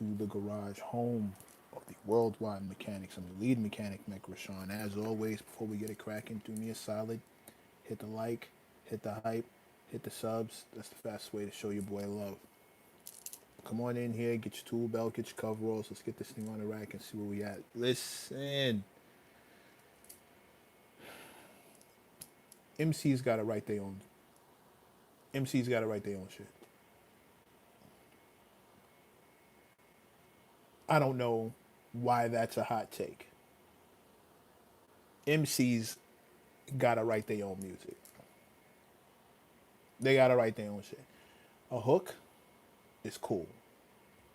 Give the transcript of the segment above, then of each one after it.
to the garage, home of the worldwide mechanics. I'm the lead mechanic, Mech Rashawn. As always, before we get it cracking, do me a solid. Hit the like, hit the hype, hit the subs. That's the fastest way to show your boy love. Come on in here, get your tool belt, get your coveralls. Let's get this thing on the rack and see where we at. Listen, MC's got to write their own. MC's got to write their own shit. I don't know why that's a hot take. MC's gotta write their own music. They gotta write their own shit. A hook is cool.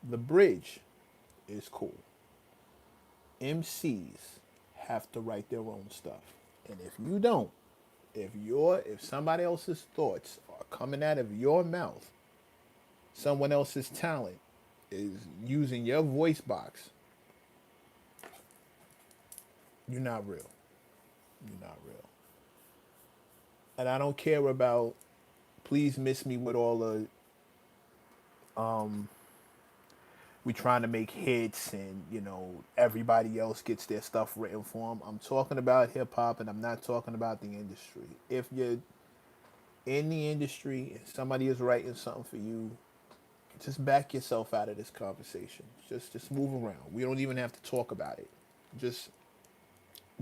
The bridge is cool. MCs have to write their own stuff. And if you don't, if somebody else's thoughts are coming out of your mouth, someone else's talent is using your voice box, you're not real. You're not real. And I don't care about, please miss me with all the we trying to make hits and everybody else gets their stuff written for them. I'm talking about hip hop and I'm not talking about the industry. If you're in the industry and somebody is writing something for you, just back yourself out of this conversation. Just move around. We don't even have to talk about it. Just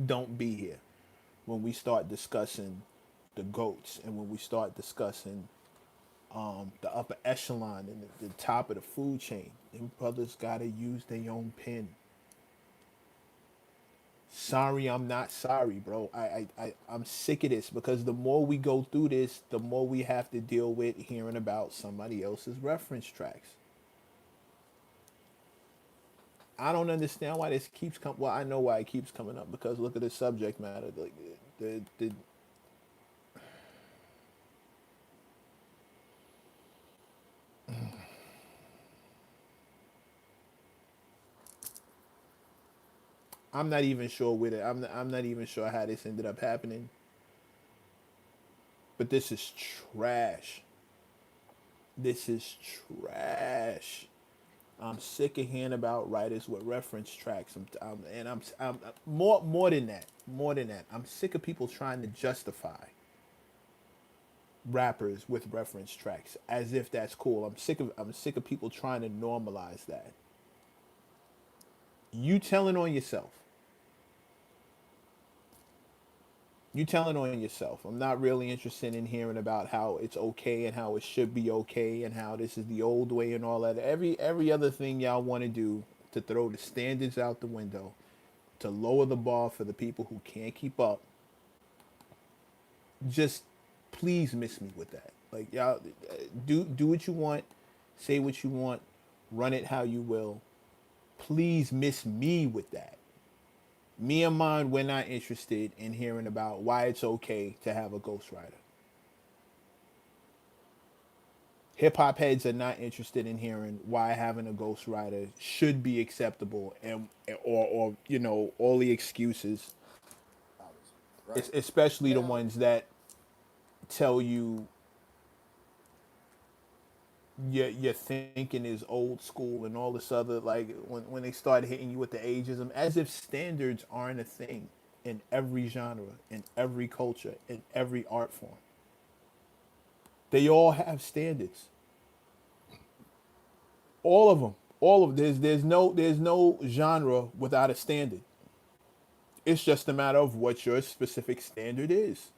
don't be here when we start discussing the goats and when we start discussing the upper echelon and the top of the food chain. Them brothers gotta use their own pen. Sorry, I'm not sorry, bro. I'm sick of this because the more we go through this, the more we have to deal with hearing about somebody else's reference tracks. I don't understand why this keeps coming. Well, I know why it keeps coming up because look at the subject matter. Like the I'm not even sure with it. I'm not even sure how this ended up happening. But this is trash. This is trash. I'm sick of hearing about writers with reference tracks. I'm more than that. More than that. I'm sick of people trying to justify rappers with reference tracks as if that's cool. I'm sick of people trying to normalize that. You telling on yourself. You telling on yourself. I'm not really interested in hearing about how it's okay and how it should be okay and how this is the old way and all that. Every other thing y'all want to do to throw the standards out the window, to lower the bar for the people who can't keep up. Just please miss me with that. Like y'all do what you want, say what you want, run it how you will. Please miss me with that. Me and mine, we're not interested in hearing about why it's okay to have a ghostwriter. Hip hop heads are not interested in hearing why having a ghostwriter should be acceptable and or all the excuses, Right. especially the Now, ones that tell you your thinking is old school and all this other like when they start hitting you with the ageism as if standards aren't a thing in every genre, in every culture, in every art form. They all have standards. All of them. All of there's no genre without a standard. It's just a matter of what your specific standard is.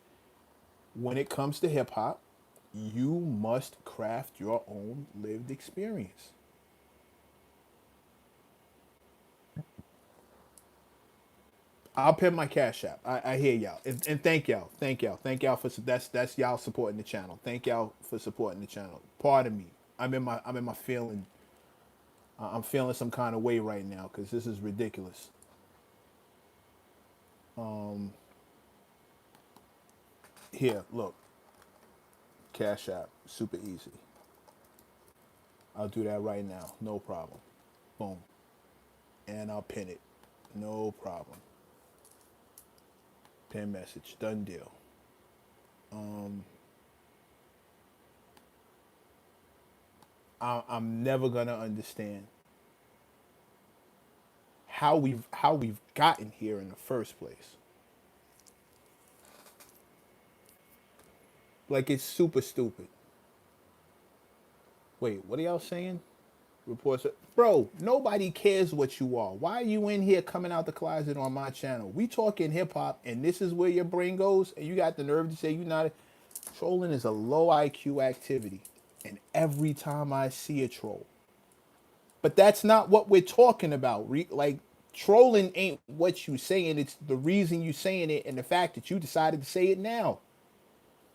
When it comes to hip hop, you must craft your own lived experience. I'll pin my cash app. I hear y'all and thank y'all for that's y'all supporting the channel. Thank y'all for supporting the channel. Pardon me. I'm in my feeling. I'm feeling some kind of way right now because this is ridiculous. Here, look, cash app, super easy. I'll do that right now, no problem. Boom, and I'll pin it, no problem. Pin message, done deal. I'm never gonna understand. how we've gotten here in the first place. Like it's super stupid. Wait, what are y'all saying? Reports, bro. Nobody cares what you are. Why are you in here coming out the closet on my channel? We talking hip hop, and this is where your brain goes, and you got the nerve to say you not. Trolling is a low IQ activity, and every time I see a troll, but that's not what we're talking about. Like trolling ain't what you saying. It's the reason you saying it, and the fact that you decided to say it now.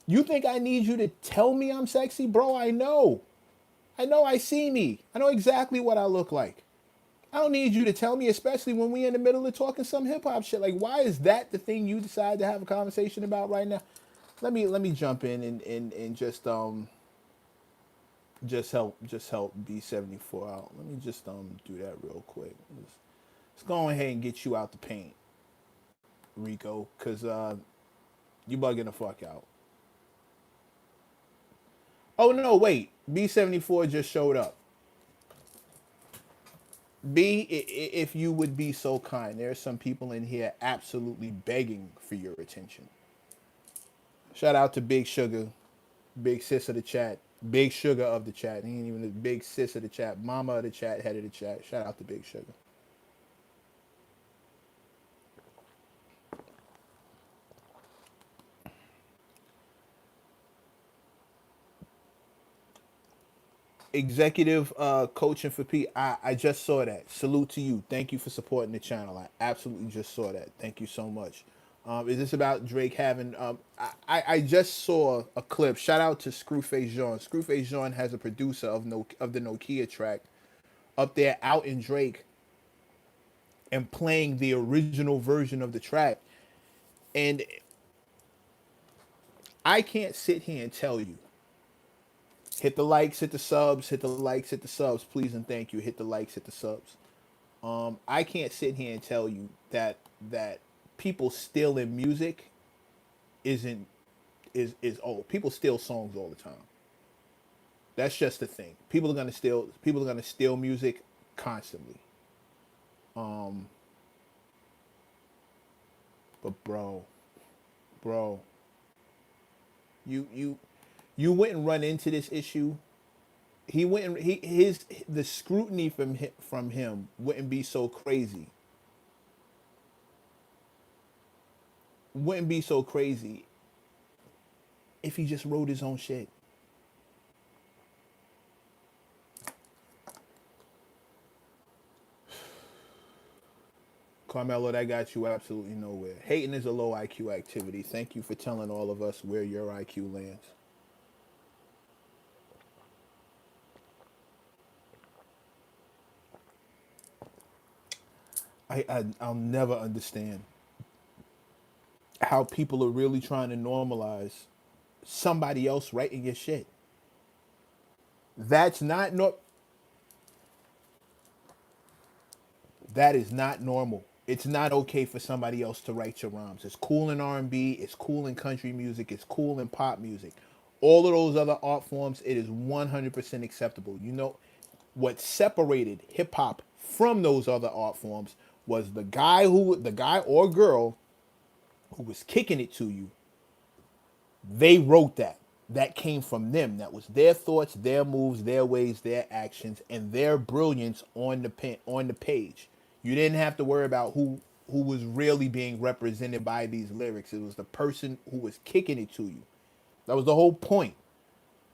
You think I need you to tell me I'm sexy, bro? I know. I know I see me. I know exactly what I look like. I don't need you to tell me, especially when we in the middle of talking some hip hop shit. Like, why is that the thing you decide to have a conversation about right now? Let me jump in and just help B74 out. Let me just do that real quick. Let's go ahead and get you out the paint, Rico, cause you bugging the fuck out. Oh no, wait. B74 just showed up. If you would be so kind, there are some people in here absolutely begging for your attention. Shout out to Big Sugar, Big Sis of the chat, Big Sugar of the chat. He ain't even the Big Sis of the chat, Mama of the chat, Head of the chat. Shout out to Big Sugar. Executive coaching for P. I just saw that. Salute to you. Thank you for supporting the channel. I absolutely just saw that. Thank you so much. Is this about Drake having? I just saw a clip. Shout out to Screwface Jean. Screwface Jean has a producer of the Nokia track up there out in Drake and playing the original version of the track. And I can't sit here and tell you. Hit the likes, hit the subs, hit the likes, hit the subs, please and thank you. Hit the likes, hit the subs. I can't sit here and tell you that people stealing music isn't is old. People steal songs all the time. That's just the thing. People are gonna steal music constantly. Um, but bro, you you you wouldn't run into this issue. He wouldn't. His the scrutiny from him wouldn't be so crazy. Wouldn't be so crazy if he just wrote his own shit. Carmelo, that got you absolutely nowhere. Hating is a low IQ activity. Thank you for telling all of us where your IQ lands. I'll never understand how people are really trying to normalize somebody else writing your shit. That's not no. That is not normal. It's not okay for somebody else to write your rhymes. It's cool in R&B, it's cool in country music, it's cool in pop music. All of those other art forms, it is 100% acceptable. You know what separated hip hop from those other art forms was the guy or girl who was kicking it to you. They wrote that. That came from them. That was their thoughts, their moves, their ways, their actions, and their brilliance on the page. You didn't have to worry about who was really being represented by these lyrics. It was the person who was kicking it to you. That was the whole point.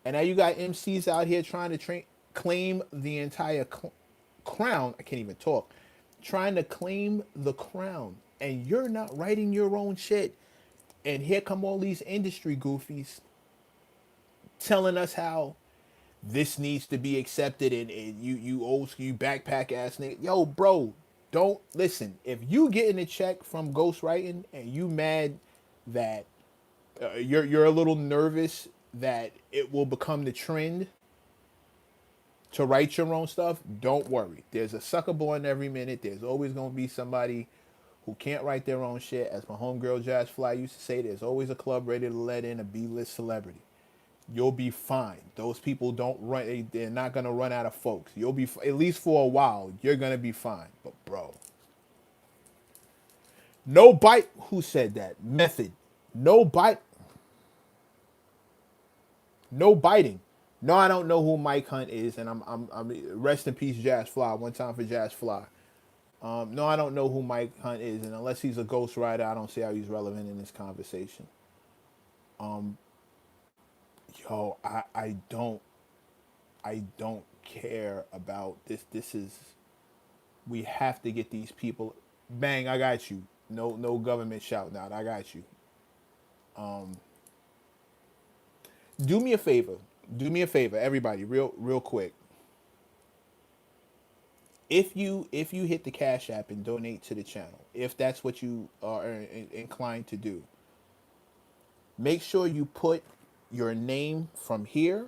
And now you got MCs out here trying to claim the entire crown. I can't even talk. Trying to claim the crown, and you're not writing your own shit. And here come all these industry goofies telling us how this needs to be accepted, and you old school, you backpack ass nigga. Yo, bro, don't listen. If you getting a check from ghostwriting and you mad that you're a little nervous that it will become the trend to write your own stuff, don't worry. There's a sucker born every minute. There's always gonna be somebody who can't write their own shit. As my homegirl Jazz Fly used to say, there's always a club ready to let in a B-list celebrity. You'll be fine. Those people don't run. They're not gonna run out of folks. You'll be at least for a while. You're gonna be fine. But bro, No bite. Who said that? Method. No bite. No biting. No, I don't know who Mike Hunt is, and I'm rest in peace, Jazz Fly. One time for Jazz Fly. No, I don't know who Mike Hunt is, and unless he's a ghostwriter, I don't see how he's relevant in this conversation. Yo, I don't care about this. This is we have to get these people. Bang, I got you. No government shouting out. I got you. Do me a favor. Do me a favor, everybody, real quick. If you hit the Cash App and donate to the channel, if that's what you are inclined to do, make sure you put your name from here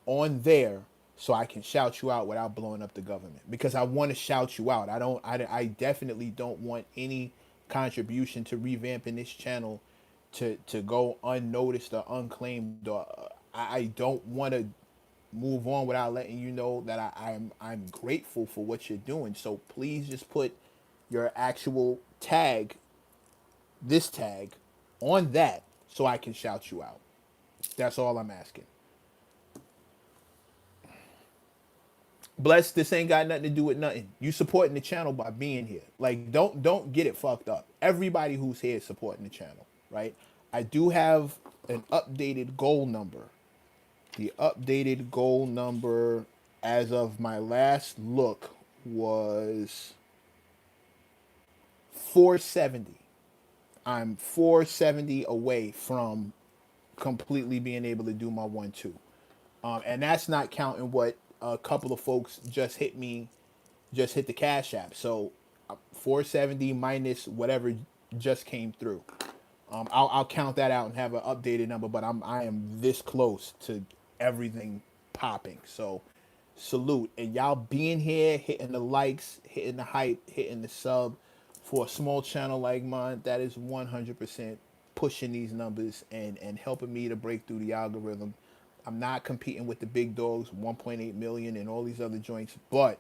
on there so I can shout you out without blowing up the government because I want to shout you out. I definitely don't want any contribution to revamping this channel to go unnoticed or unclaimed or I don't want to move on without letting you know that I'm grateful for what you're doing. So please just put your actual tag, this tag, on that so I can shout you out. That's all I'm asking. Bless, this ain't got nothing to do with nothing. You supporting the channel by being here. Like don't get it fucked up. Everybody who's here is supporting the channel, right? I do have an updated goal number. The updated goal number as of my last look was 470. I'm 470 away from completely being able to do my 1-2. And that's not counting what a couple of folks just hit the Cash App. So 470 minus whatever just came through. I'll count that out and have an updated number, but I am this close to everything popping. So salute. And y'all being here, hitting the likes, hitting the hype, hitting the sub for a small channel like mine, that is 100% pushing these numbers and helping me to break through the algorithm. I'm not competing with the big dogs, 1.8 million and all these other joints, but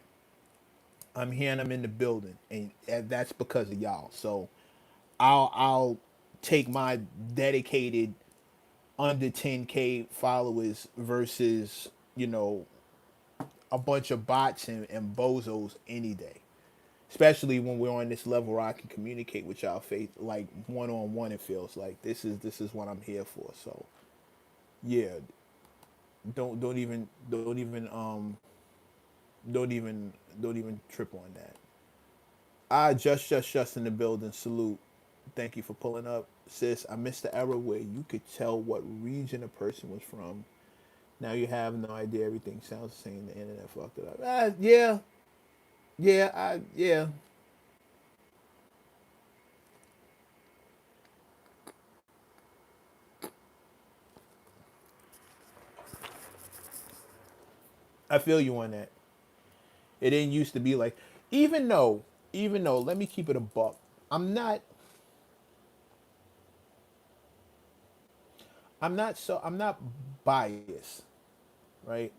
I'm here and I'm in the building, and that's because of y'all. So I'll take my dedicated under 10K followers versus a bunch of bots and bozos any day. Especially when we're on this level where I can communicate with y'all face like one on one. It feels like this is what I'm here for. So yeah, don't even trip on that. Just in the building. Salute. Thank you for pulling up, sis. I missed the era where you could tell what region a person was from. Now you have no idea. Everything sounds the same. The internet fucked it up. Yeah, yeah. I feel you on that. It didn't used to be like, even though, let me keep it a buck. I'm not, I'm not biased, right?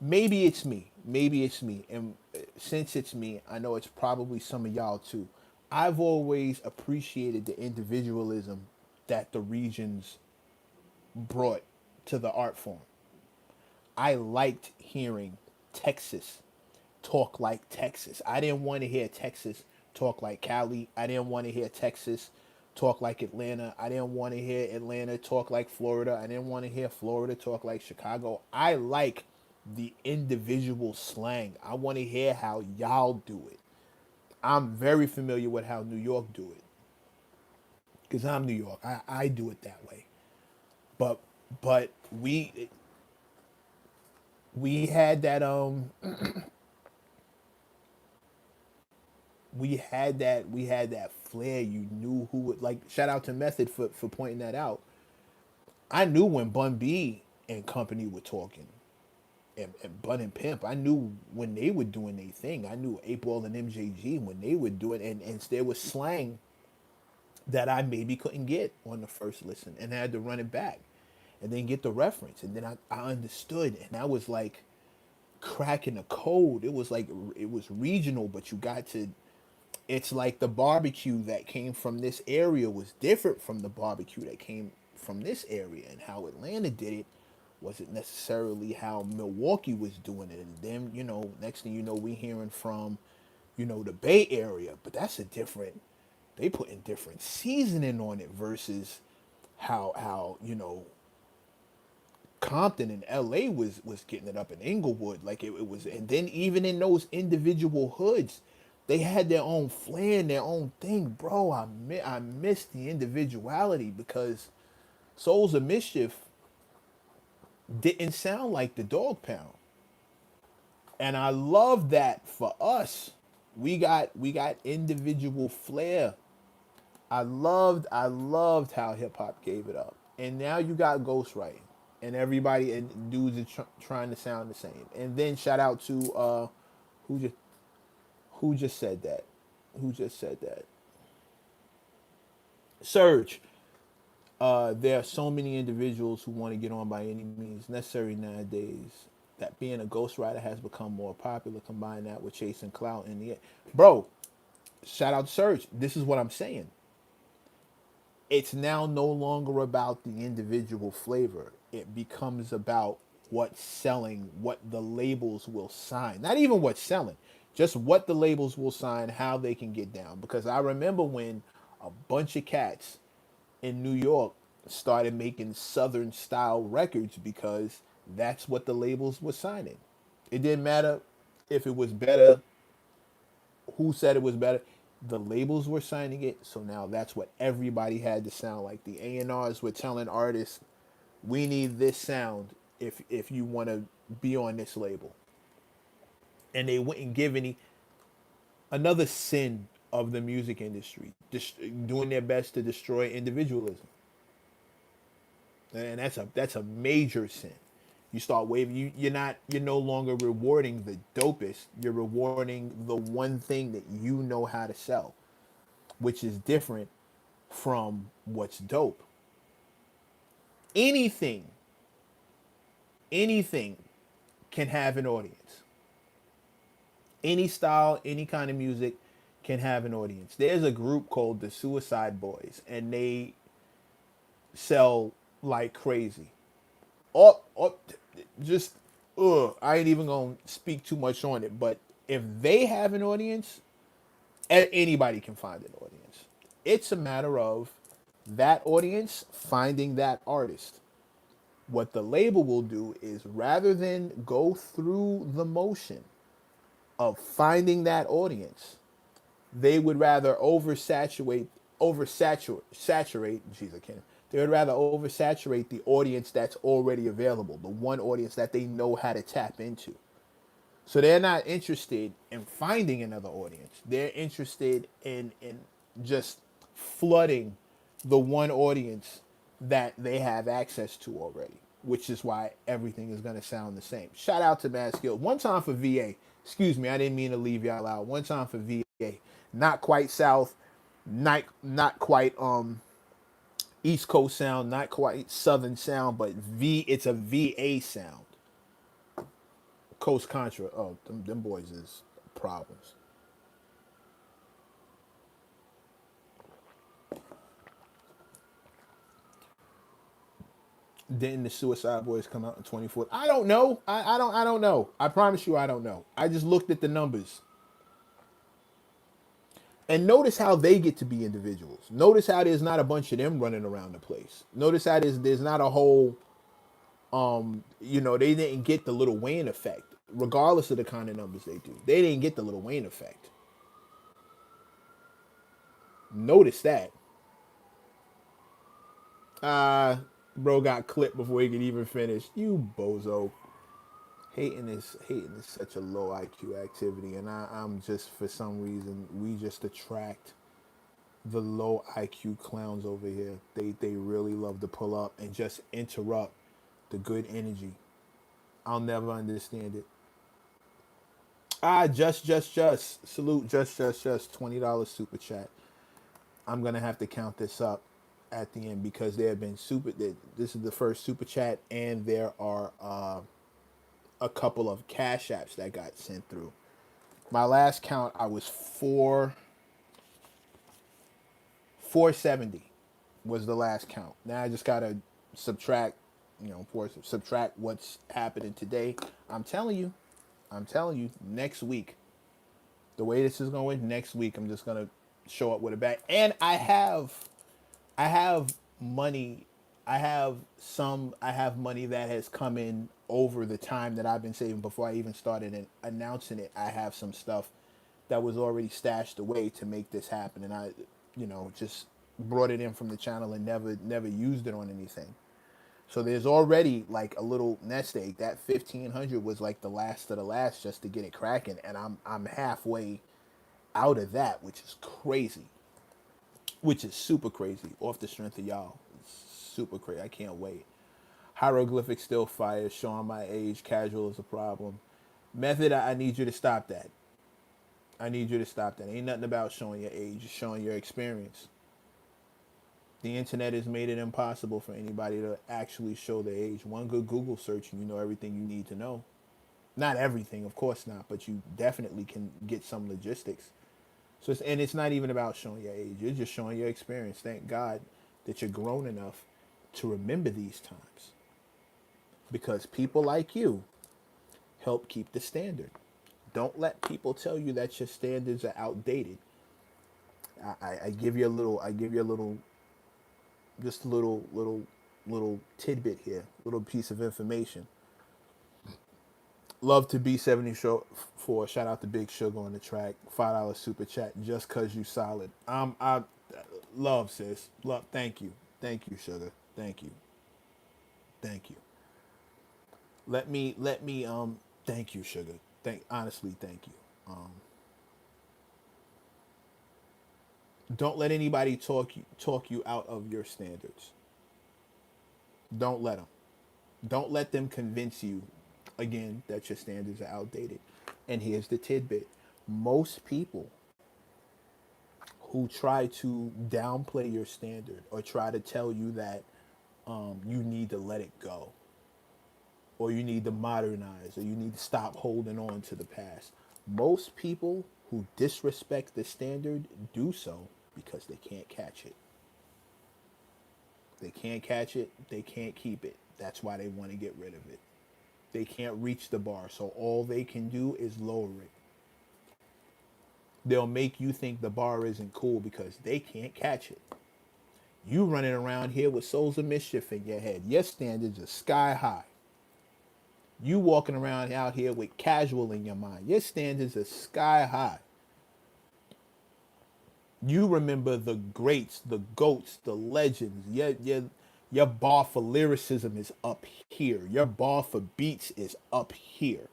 Maybe it's me. Maybe it's me. And since it's me, I know it's probably some of y'all too. I've always appreciated the individualism that the regions brought to the art form. I liked hearing Texas talk like Texas. I didn't want to hear Texas talk like Cali. I didn't want to hear Texas talk like Atlanta. I didn't want to hear Atlanta talk like Florida. I didn't want to hear Florida talk like Chicago. I like the individual slang. I want to hear how y'all do it. I'm very familiar with how New York do it because I'm New York. I do it that way. But we had that we had that flair. You knew who would like. Shout out to Method for pointing that out. I knew when Bun B and company were talking, and Bun and Pimp. I knew when they were doing their thing. I knew 8 Ball and MJG when they were doing, and there was slang that I maybe couldn't get on the first listen, and I had to run it back, and then get the reference, and then I understood, and that was like cracking the code. It was like it was regional, but you got to It's like the barbecue that came from this area was different from the barbecue that came from this area, and how Atlanta did it wasn't necessarily how Milwaukee was doing it. And then, next thing you know, we hearing from, the Bay Area, but that's a different. They put in different seasoning on it versus how Compton and LA was getting it up in Inglewood. Like it was, and then even in those individual hoods, they had their own flair and their own thing. Bro, I miss the individuality because Souls of Mischief didn't sound like the Dog Pound. And I love that for us. We got individual flair. I loved how hip hop gave it up. And now you got ghostwriting, and everybody and dudes are trying to sound the same. And then shout out to who just who just said that? Who just said that? Surge. There are so many individuals who want to get on by any means necessary nowadays that being a ghostwriter has become more popular. Combine that with chasing clout in the end. Bro, shout out to Surge. This is what I'm saying. It's now no longer about the individual flavor. It becomes about what's selling, what the labels will sign. Not even what's selling, just what the labels will sign, how they can get down. Because I remember when a bunch of cats in New York started making Southern style records because that's what the labels were signing. It didn't matter if it was better, who said it was better. The labels were signing it, so now that's what everybody had to sound like. The A&Rs were telling artists, "We need this sound if you want to be on this label," and they wouldn't give any. Another sin of the music industry, doing their best to destroy individualism, and that's a major sin. You start waving. You're no longer rewarding the dopest. You're rewarding the one thing that you know how to sell, which is different from what's dope. Anything, anything can have an audience. Any style, any kind of music can have an audience. There's a group called the Suicide Boys, and they sell like crazy. Or just, I ain't even gonna speak too much on it. But if they have an audience, anybody can find an audience. It's a matter of that audience finding that artist. What the label will do is rather than go through the motion of finding that audience, they would rather saturate. Jeez, I can't. They would rather oversaturate the audience that's already available, the one audience that they know how to tap into. So they're not interested in finding another audience. They're interested in just flooding the one audience that they have access to already, which is why everything is going to sound the same. Shout out to Mad Skills. One time for VA. Excuse me, I didn't mean to leave y'all out. One time for VA. Not quite South, not quite East Coast sound, not quite Southern sound, but it's a VA sound. Coast Contra. Oh, them boys is problems. Didn't the Suicide Boys come out in 24? I don't know. I don't know. I promise you I don't know. I just looked at the numbers. And notice how they get to be individuals. Notice how there's not a bunch of them running around the place. Notice how there's not a whole they didn't get the Little Wayne effect, regardless of the kind of numbers they do. They didn't get the Little Wayne effect. Notice that. Bro got clipped before he could even finish. You bozo. Hating is such a low IQ activity, and I'm just, for some reason, we just attract the low IQ clowns over here. They really love to pull up and just interrupt the good energy. I'll never understand it. Just salute, just $20 super chat. I'm gonna have to count this up at the end because there have been This is the first super chat, and there are a couple of cash apps that got sent through. My last count, I was four. 470 was the last count. Now I just gotta subtract, subtract what's happening today. I'm telling you, I'm telling you, next week, the way this is going, next week I'm just gonna show up with a bag, and I have money. I have money that has come in over the time that I've been saving before I even started announcing it. I have some stuff that was already stashed away to make this happen, and I, just brought it in from the channel and never used it on anything. So there's already like a little nest egg. That 1,500 was like the last of the last just to get it cracking, and I'm halfway out of that, which is crazy, which is super crazy. Off the strength of y'all, it's super crazy. I can't wait. Hieroglyphic still fire. Showing my age. Casual is a problem. Method, I need you to stop that. I need you to stop that. Ain't nothing about showing your age, it's showing your experience. The internet has made it impossible for anybody to actually show their age. One good Google search and you know everything you need to know. Not everything, of course not, but you definitely can get some logistics. And it's not even about showing your age. You're just showing your experience. Thank God that you're grown enough to remember these times. Because people like you help keep the standard. Don't let people tell you that your standards are outdated. I give you a little, just a little tidbit here, little piece of information. Love to be 70 show for shout out to Big Sugar on the track. $5 super chat just cause you solid. I love sis. Love thank you, Sugar. Thank you. Thank you. Let me thank you, Sugar. Honestly, thank you. Don't let anybody talk you out of your standards. Don't let them. Don't let them convince you again that your standards are outdated. And here's the tidbit. Most people who try to downplay your standard or try to tell you that you need to let it go or you need to modernize or you need to stop holding on to the past. Most people who disrespect the standard do so because they can't catch it. They can't catch it, they can't keep it. That's why they want to get rid of it. They can't reach the bar, so all they can do is lower it. They'll make you think the bar isn't cool because they can't catch it. You running around here with souls of mischief in your head. Your standards are sky high. You walking around out here with casual in your mind. Your standards are sky high. You remember the greats, the goats, the legends. Your bar for lyricism is up here. Your bar for beats is up here.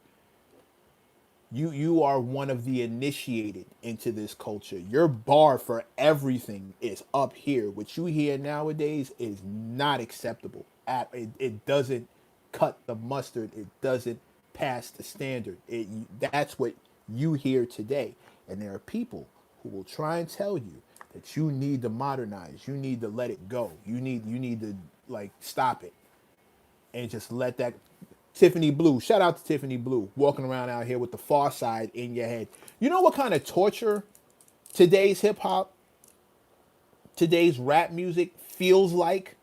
You are one of the initiated into this culture. Your bar for everything is up here. What you hear nowadays is not acceptable. It doesn't cut the mustard. It doesn't pass the standard. That's what you hear today. And there are people who will try and tell you that you need to modernize. You need to let it go. You need to like stop it and just let that. Tiffany Blue, shout out to Tiffany Blue, walking around out here with the Far Side in your head. You know what kind of torture today's hip hop, today's rap music feels like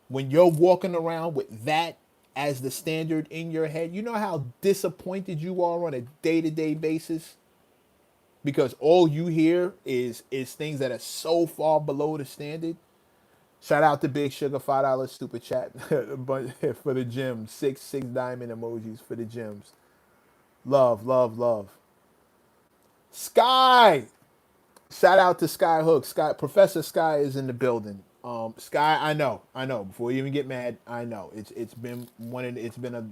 when you're walking around with that as the standard in your head? You know how disappointed you are on a day-to-day basis because all you hear is things that are so far below the standard. Shout out to Big Sugar, $5 super chat for the gems. Six diamond emojis for the gems. Love, love, love. Sky. Shout out to Sky Hook. Sky Professor Sky is in the building. Sky, I know. Before you even get mad, I know it's been it's been a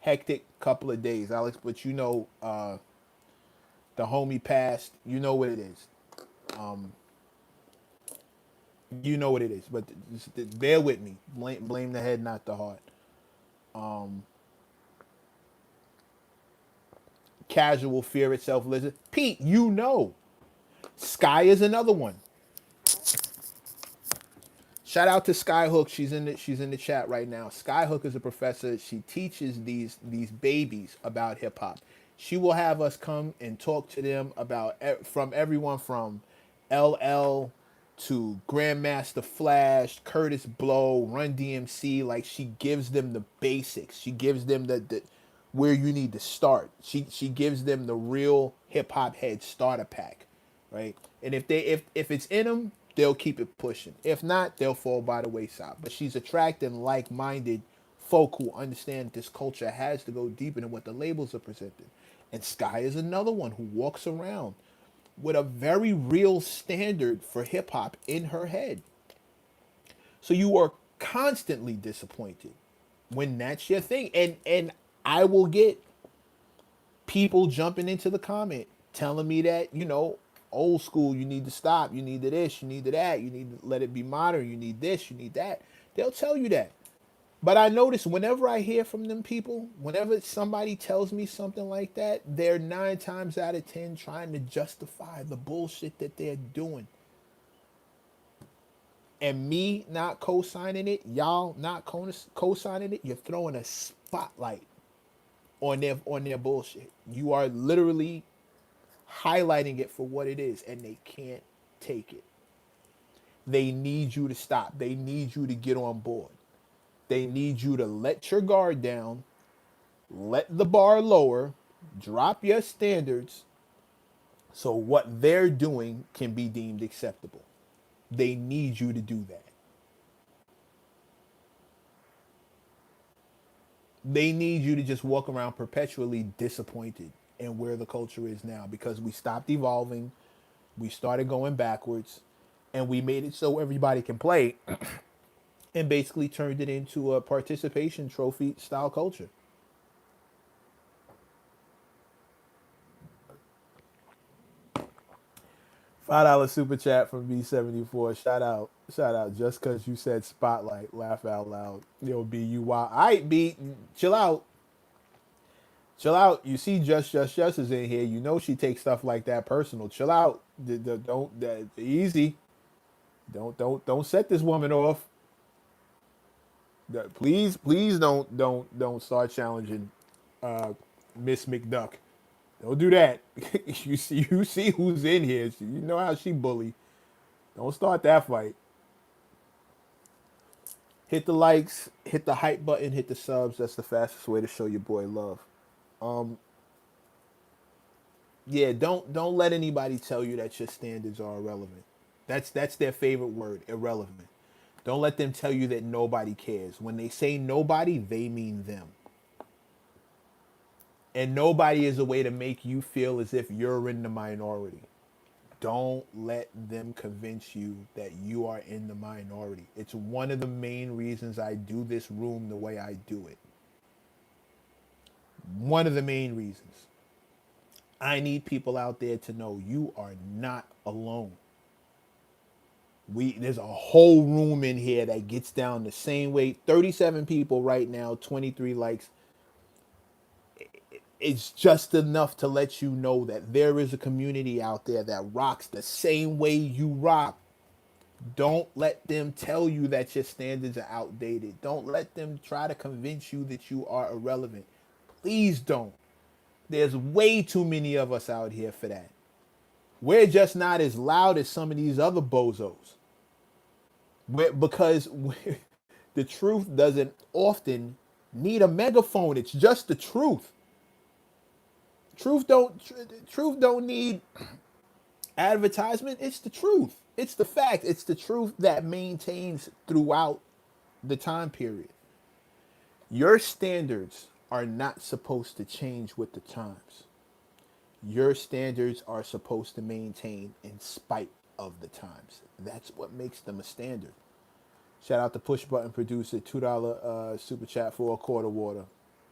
hectic couple of days, Alex. But the homie passed. You know what it is. You know what it is. But just bear with me. Blame the head, not the heart. Casual fear itself, lizard. Pete, you know. Sky is another one. Shout out to Skyhook. She's in the chat right now. Skyhook is a professor. She teaches these babies about hip hop. She will have us come and talk to them about from everyone from LL to Grandmaster Flash, Curtis Blow, Run DMC. Like, she gives them the basics. She gives them the where you need to start. She gives them the real hip hop head starter pack, right? And if it's in them, they'll keep it pushing. If not, they'll fall by the wayside. But she's attracting like-minded folk who understand this culture has to go deeper than what the labels are presenting. And Sky is another one who walks around with a very real standard for hip hop in her head. So you are constantly disappointed when that's your thing. And I will get people jumping into the comment telling me that, old school, you need to stop, you need to this, you need to that, you need to let it be modern, you need this, you need that. They'll tell you that. But I notice whenever I hear from them people, whenever somebody tells me something like that, they're 9 times out of 10 trying to justify the bullshit that they're doing. And me not co-signing it, y'all not co-signing it, you're throwing a spotlight on their bullshit. You are literally highlighting it for what it is, and they can't take it. They need you to stop. They need you to get on board. They need you to let your guard down, let the bar lower, drop your standards so what they're doing can be deemed acceptable. They need you to do that. They need you to just walk around perpetually disappointed in where the culture is now because we stopped evolving, we started going backwards, and we made it so everybody can play and basically turned it into a participation trophy style culture. $5 super chat from B74. Shout out. Just cause you said spotlight, laugh out loud. Yo, B, you wild. All right, B, chill out. Chill out. You see, just is in here. You know she takes stuff like that personal. Chill out. Don't easy. Don't set this woman off. Please don't start challenging Miss McDuck. Don't do that. You see who's in here. You know how she bully. Don't start that fight. Hit the likes, hit the hype button, hit the subs. That's the fastest way to show your boy love. Um, yeah, don't let anybody tell you that your standards are irrelevant. That's their favorite word, irrelevant. Don't let them tell you that nobody cares. When they say nobody, they mean them. And nobody is a way to make you feel as if you're in the minority. Don't let them convince you that you are in the minority. It's one of the main reasons I do this room the way I do it. One of the main reasons. I need people out there to know you are not alone. There's a whole room in here that gets down the same way. 37 people right now, 23 likes. It's just enough to let you know that there is a community out there that rocks the same way you rock. Don't let them tell you that your standards are outdated. Don't let them try to convince you that you are irrelevant. Please don't. There's way too many of us out here for that. We're just not as loud as some of these other bozos. Because the truth doesn't often need a megaphone. It's just the truth. Truth don't need advertisement. It's the truth. It's the fact. It's the truth that maintains throughout the time period. Your standards are not supposed to change with the times. Your standards are supposed to maintain in spite of the times. That's what makes them a standard. Shout out to Push Button Producer, $2 super chat for a quart of water.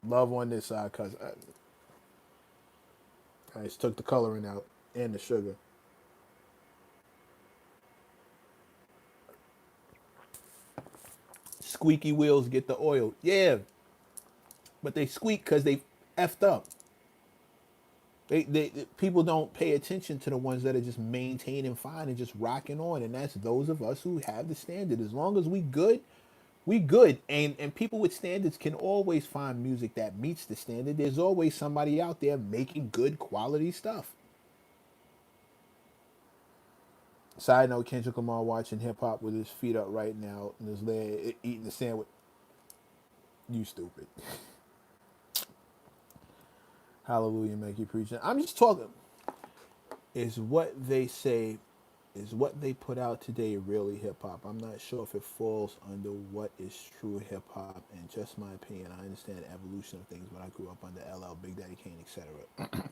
Love on this side, cuz I just took the coloring out and the sugar. Squeaky wheels get the oil. Yeah, but they squeak because they effed up. People don't pay attention to the ones that are just maintaining fine and just rocking on, and that's those of us who have the standard. As long as we good. And people with standards can always find music that meets the standard. There's always somebody out there making good quality stuff. Side note: Kendrick Lamar watching hip hop with his feet up right now and his leg eating the sandwich. You stupid. Hallelujah, make you preaching. I'm just talking. Is what they say, is what they put out today really hip hop? I'm not sure if it falls under what is true hip hop. And just my opinion, I understand the evolution of things, but I grew up under LL, Big Daddy Kane, etc.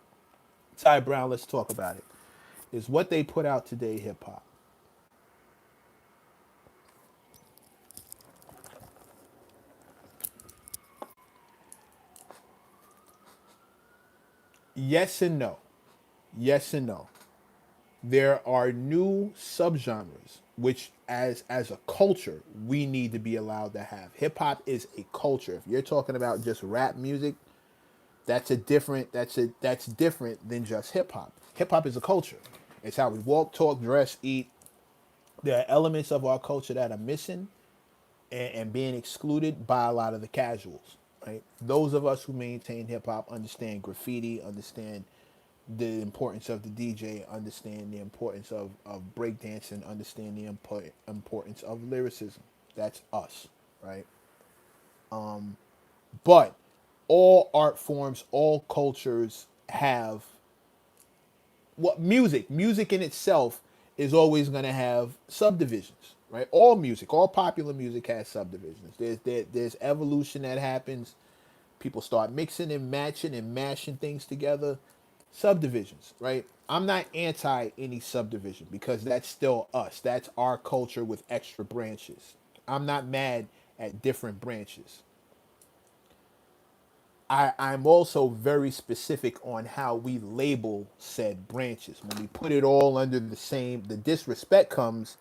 Ty Brown, let's talk about it. Is what they put out today hip hop? Yes and no. Yes and no. There are new subgenres which as a culture we need to be allowed to have. Hip hop is a culture. If you're talking about just rap music, that's different than just hip hop. Hip hop is a culture. It's how we walk, talk, dress, eat. There are elements of our culture that are missing and being excluded by a lot of the casuals. Right? Those of us who maintain hip hop understand graffiti, understand the importance of the DJ, understand the importance of breakdancing, understand the importance of lyricism. That's us, right? But all art forms, all cultures have what music in itself is always going to have subdivisions, right? All music, all popular music has subdivisions. There's evolution that happens. People start mixing and matching and mashing things together. Subdivisions, right? I'm not anti any subdivision because that's still us. That's our culture with extra branches. I'm not mad at different branches. I'm also very specific on how we label said branches. When we put it all under the same, the disrespect comes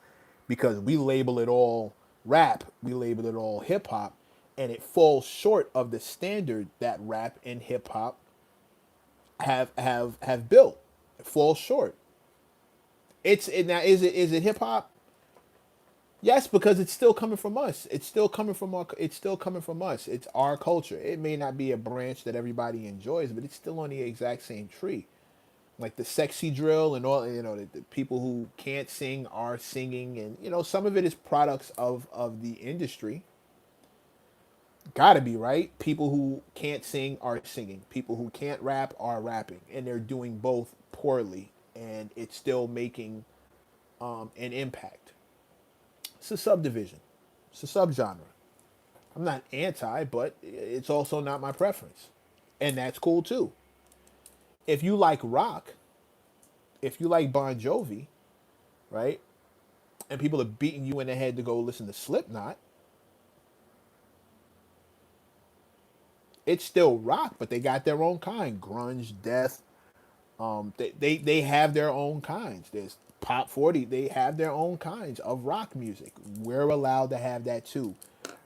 because we label it all rap, we label it all hip hop, and it falls short of the standard that rap and hip hop have built. It falls short. Now is it hip hop? Yes, because it's still coming from us. It's still coming from our. It's still coming from us. It's our culture. It may not be a branch that everybody enjoys, but it's still on the exact same tree. Like the sexy drill and all, the people who can't sing are singing, and some of it is products of the industry. Gotta be right. People who can't sing are singing. People who can't rap are rapping, and they're doing both poorly, and it's still making an impact. It's a subdivision. It's a subgenre. I'm not anti, but it's also not my preference. And that's cool too. If you like rock, if you like Bon Jovi, right? And people are beating you in the head to go listen to Slipknot, it's still rock, but they got their own kind. Grunge, death. They have their own kinds. There's Pop 40. They have their own kinds of rock music. We're allowed to have that too.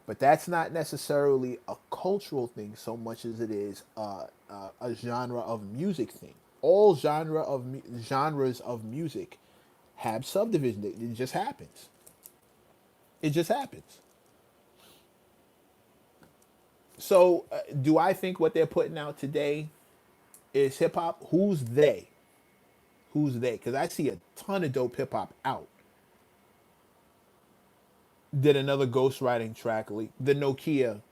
But that's not necessarily a cultural thing so much as it is a genre of music thing. All genres of music have subdivision. It just happens. It just happens. So, do I think what they're putting out today is hip hop? Who's they? Who's they? Because I see a ton of dope hip hop out. Did another ghostwriting track, the Nokia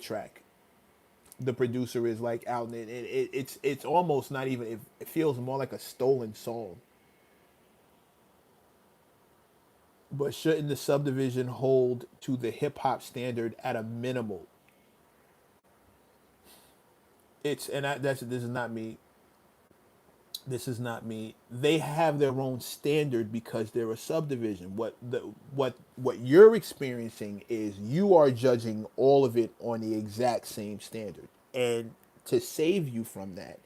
track. The producer is like out, and it's almost not even. It feels more like a stolen song. But shouldn't the subdivision hold to the hip hop standard at a minimal? It's and I, that's this is not me. This is not me. They have their own standard because they're a subdivision. What you're experiencing is you are judging all of it on the exact same standard. And to save you from that,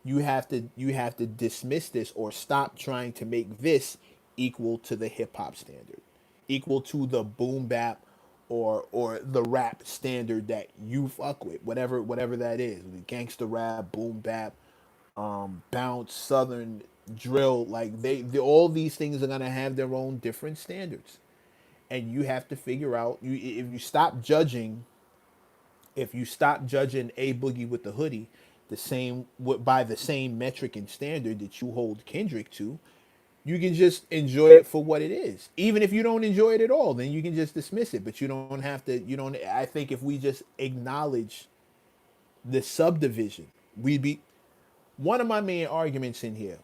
you have to dismiss this or stop trying to make this equal to the hip hop standard, equal to the boom bap or the rap standard that you fuck with, whatever that is, the gangster rap, boom bap, bounce, southern drill. Like all these things are gonna have their own different standards, and you have to figure out if you stop judging a boogie with the hoodie by the same metric and standard that you hold Kendrick to, You can just enjoy it for what it is. Even if you don't enjoy it at all, then you can just dismiss it. But you don't have to. You don't. I think if we just acknowledge the subdivision, we'd be. One of my main arguments in here.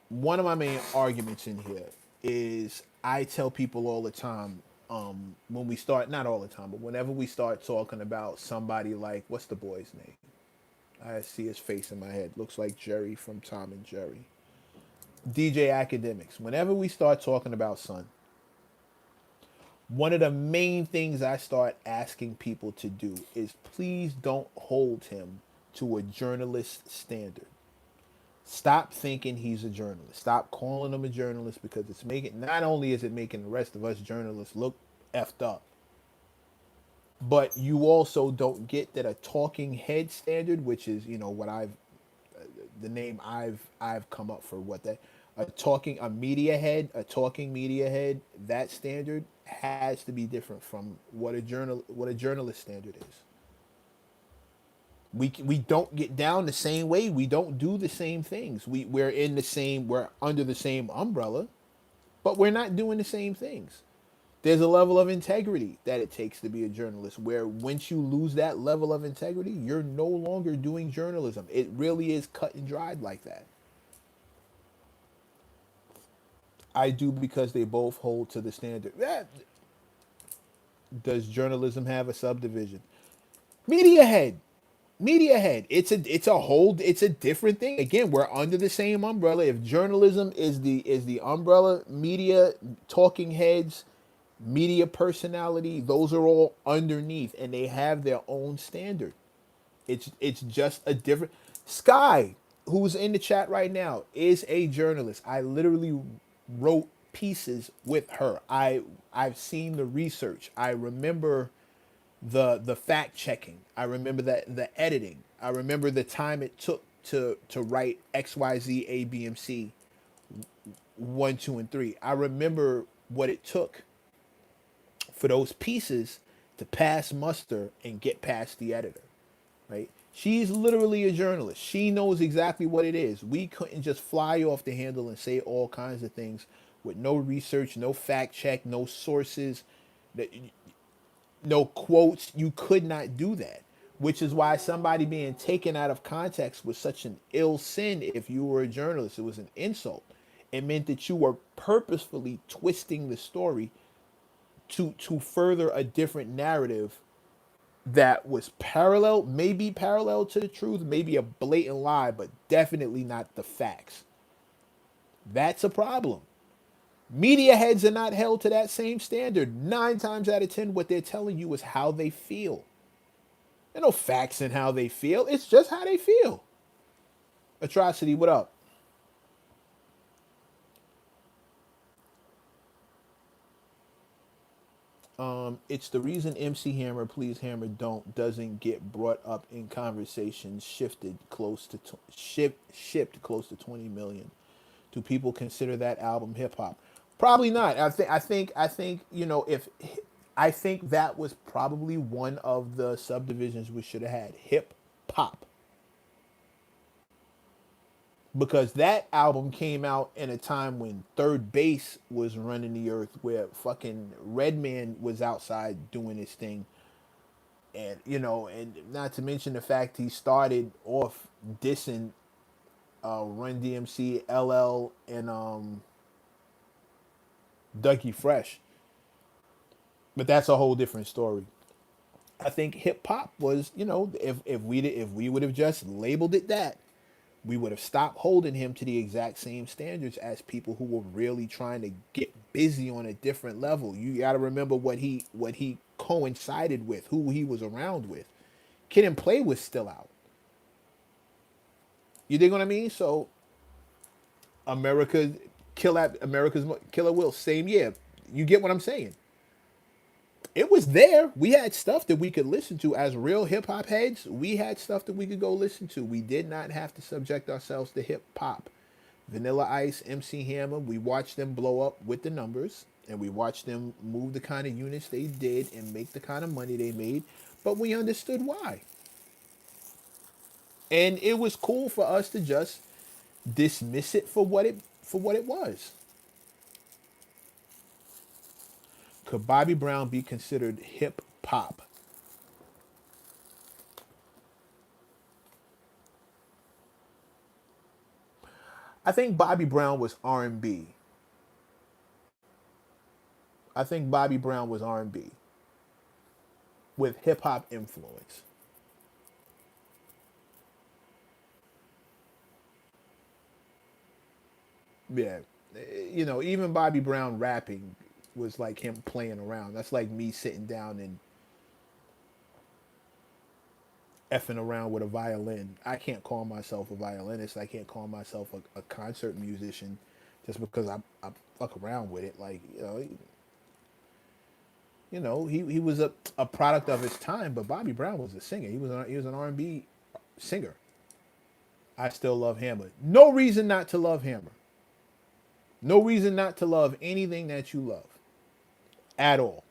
One of my main arguments in here is I tell people all the time, when we start, not all the time, but whenever we start talking about somebody like, what's the boy's name? I see his face in my head. Looks like Jerry from Tom and Jerry. DJ Academics. Whenever we start talking about Son, one of the main things I start asking people to do is please don't hold him to a journalist standard. Stop thinking he's a journalist. Stop calling him a journalist because it's making, not only is it making the rest of us journalists look effed up, but you also don't get that a talking head standard, which is, what the name I've come up for, what that, a talking media head, that standard has to be different from what a journalist standard is. We don't get down the same way. We don't do the same things. We're under the same umbrella, but we're not doing the same things. There's a level of integrity that it takes to be a journalist where once you lose that level of integrity, you're no longer doing journalism. It really is cut and dried like that. I do because they both hold to the standard. Does journalism have a subdivision? Media head. Media head. It's a different thing. Again, we're under the same umbrella. If journalism is the umbrella, media, talking heads, media personality, those are all underneath and they have their own standard. It's just a different. Sky, who's in the chat right now, is a journalist. I literally wrote pieces with her. I've seen the research. I remember the fact checking. I remember that the editing. I remember the time it took to write XYZ ABMC 1, 2, and 3. I remember what it took for those pieces to pass muster and get past the editor, right? She's literally a journalist. She knows exactly what it is. We couldn't just fly off the handle and say all kinds of things with no research, no fact check, no sources, no quotes. You could not do that, which is why somebody being taken out of context was such an ill sin. If you were a journalist, it was an insult. It meant that you were purposefully twisting the story to further a different narrative that was parallel, maybe parallel to the truth, maybe a blatant lie, but definitely not the facts. That's a problem. Media heads are not held to that same standard. 9 times out of 10, what they're telling you is how they feel. There are no facts in how they feel. It's just how they feel. Atrocity, what up? It's the reason MC Hammer, Please Hammer, Don't doesn't get brought up in conversations shipped close to 20 million. Do people consider that album hip hop? Probably not. I think if I think that was probably one of the subdivisions we should have had, hip hop, because that album came out in a time when Third Base was running the earth, where fucking Redman was outside doing his thing, and not to mention the fact he started off dissing Run DMC, LL, and Dougie Fresh, but that's a whole different story. I think hip hop was, if we would have just labeled it that, we would have stopped holding him to the exact same standards as people who were really trying to get busy on a different level. You got to remember what he coincided with, who he was around with. Kid and Play was still out. You dig what I mean? So America's Killer Will, same year. You get what I'm saying? It was there. We had stuff that we could listen to as real hip hop heads. We had stuff that we could go listen to. We did not have to subject ourselves to hip hop. Vanilla Ice, MC Hammer, we watched them blow up with the numbers and we watched them move the kind of units they did and make the kind of money they made, but we understood why. And it was cool for us to just dismiss it for what it was. Could Bobby Brown be considered hip hop? I think Bobby Brown was R&B. I think Bobby Brown was R&B with hip hop influence. Yeah, even Bobby Brown rapping was like him playing around. That's like me sitting down and effing around with a violin. I can't call myself a violinist. I can't call myself a concert musician just because I fuck around with it. Like he was a product of his time. But Bobby Brown was a singer. He was an R&B singer. I still love Hammer. No reason not to love Hammer. No reason not to love anything that you love at all.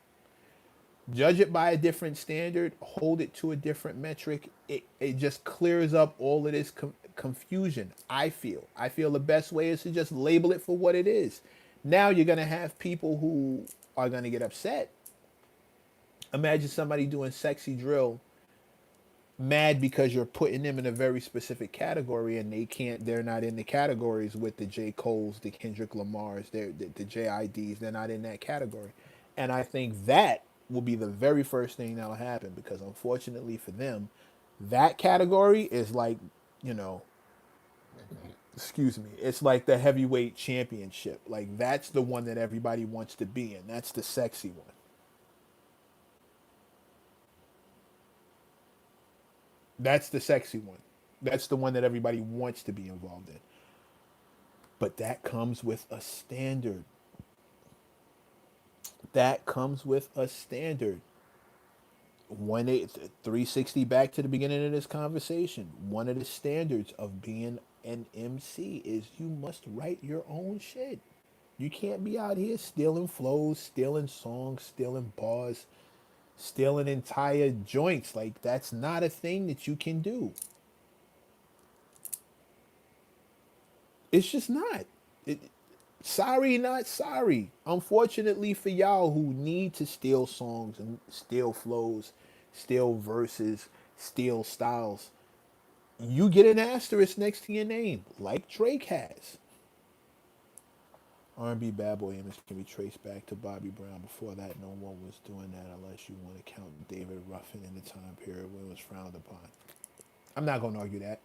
Judge it by a different standard, hold it to a different metric. It just clears up all of this confusion. I feel the best way is to just label it for what it is. Now you're going to have people who are going to get upset. Imagine somebody doing sexy drill mad because you're putting them in a very specific category and they're not in the categories with the J. Cole's, the Kendrick Lamar's, the JIDs. They're not in that category. And I think that will be the very first thing that'll happen because unfortunately for them, that category is like, you know, excuse me, it's like the heavyweight championship. Like that's the one that everybody wants to be in. That's the sexy one. That's the sexy one. That's the one that everybody wants to be involved in. But that comes with a standard. That comes with a standard. 360 back to the beginning of this conversation. One of the standards of being an MC is you must write your own shit. You can't be out here stealing flows, stealing songs, stealing bars, stealing entire joints. Like that's not a thing that you can do. It's just not. It, sorry, not sorry. Unfortunately for y'all who need to steal songs and steal flows, steal verses, steal styles, you get an asterisk next to your name, like Drake has. R&B bad boy image can be traced back to Bobby Brown. Before that, no one was doing that unless you want to count David Ruffin in the time period when it was frowned upon. I'm not going to argue that.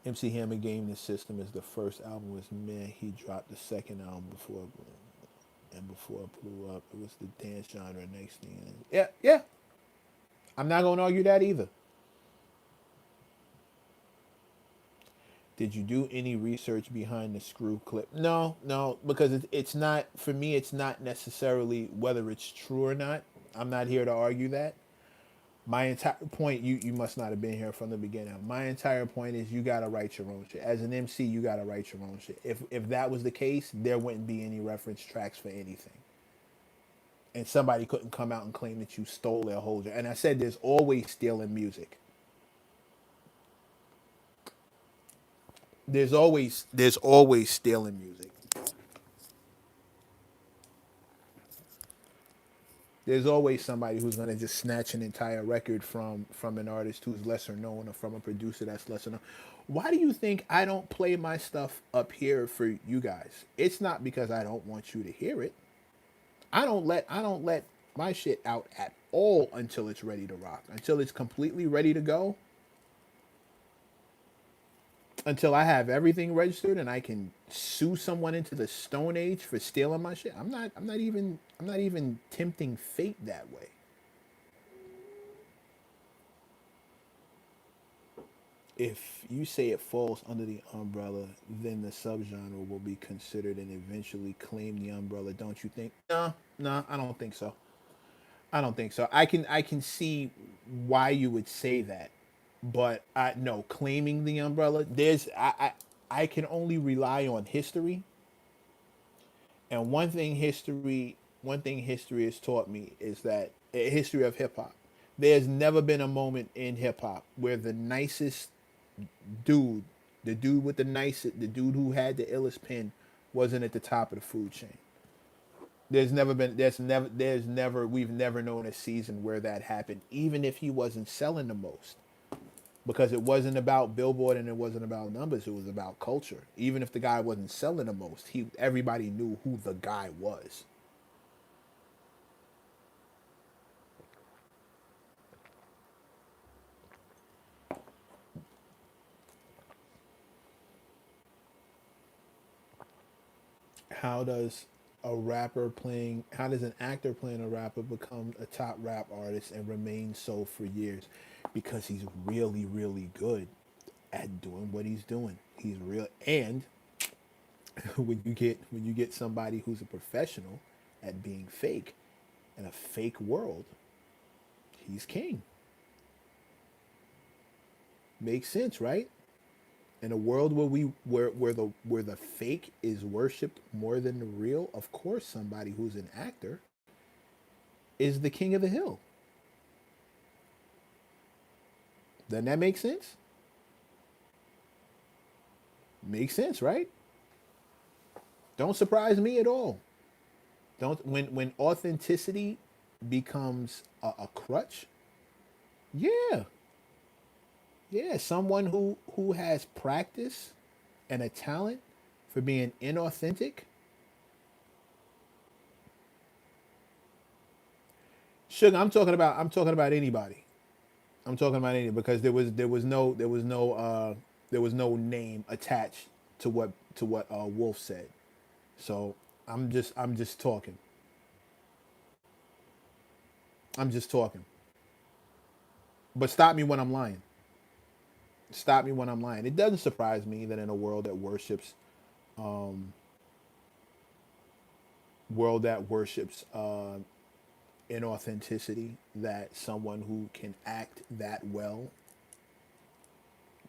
MC Hammer Game the System is the first album was man. He dropped the second album before it blew up. It was the dance genre next thing. Yeah, yeah. I'm not gonna argue that either. Did you do any research behind the screw clip? No, no, because it's not for me. It's not necessarily whether it's true or not. I'm not here to argue that. My entire point, you must not have been here from the beginning. My entire point is you gotta write your own shit. As an MC, you gotta write your own shit. If that was the case, there wouldn't be any reference tracks for anything. And somebody couldn't come out and claim that you stole their whole. And I said there's always stealing music. There's always stealing music. There's always somebody who's gonna just snatch an entire record from an artist who's lesser known or from a producer that's lesser known. Why do you think I don't play my stuff up here for you guys? It's not because I don't want you to hear it. I don't let my shit out at all until it's ready to rock. Until it's completely ready to go. Until I have everything registered and I can sue someone into the Stone Age for stealing my shit. I'm not even tempting fate that way. If you say it falls under the umbrella, then the subgenre will be considered and eventually claim the umbrella, don't you think? No, no, I don't think so. I don't think so. I can see why you would say that, but I no claiming the umbrella. I can only rely on history, and one thing history has taught me is that history of hip hop. There's never been a moment in hip hop where the nicest dude The dude with the nicest, the dude who had the illest pen, wasn't at the top of the food chain. There's never, we've never known a season where that happened, even if he wasn't selling the most, because it wasn't about Billboard and it wasn't about numbers. It was about culture. Even if the guy wasn't selling the most, everybody knew who the guy was. How does how does an actor playing a rapper become a top rap artist and remain so for years? Because he's really, really good at doing what he's doing. He's real, and when you get somebody who's a professional at being fake in a fake world, he's king. Makes sense, right? In a world where where the fake is worshipped more than the real, of course somebody who's an actor is the king of the hill. Doesn't that make sense? Makes sense, right? Don't surprise me at all. Don't when authenticity becomes a crutch. Yeah, yeah. Someone who has practice and a talent for being inauthentic. Sugar, I'm talking about anybody. I'm talking about any because there was no name attached to what Wolf said. So I'm just talking. I'm just talking. But stop me when I'm lying. Stop me when I'm lying. It doesn't surprise me that in a world that worships inauthenticity, that someone who can act that well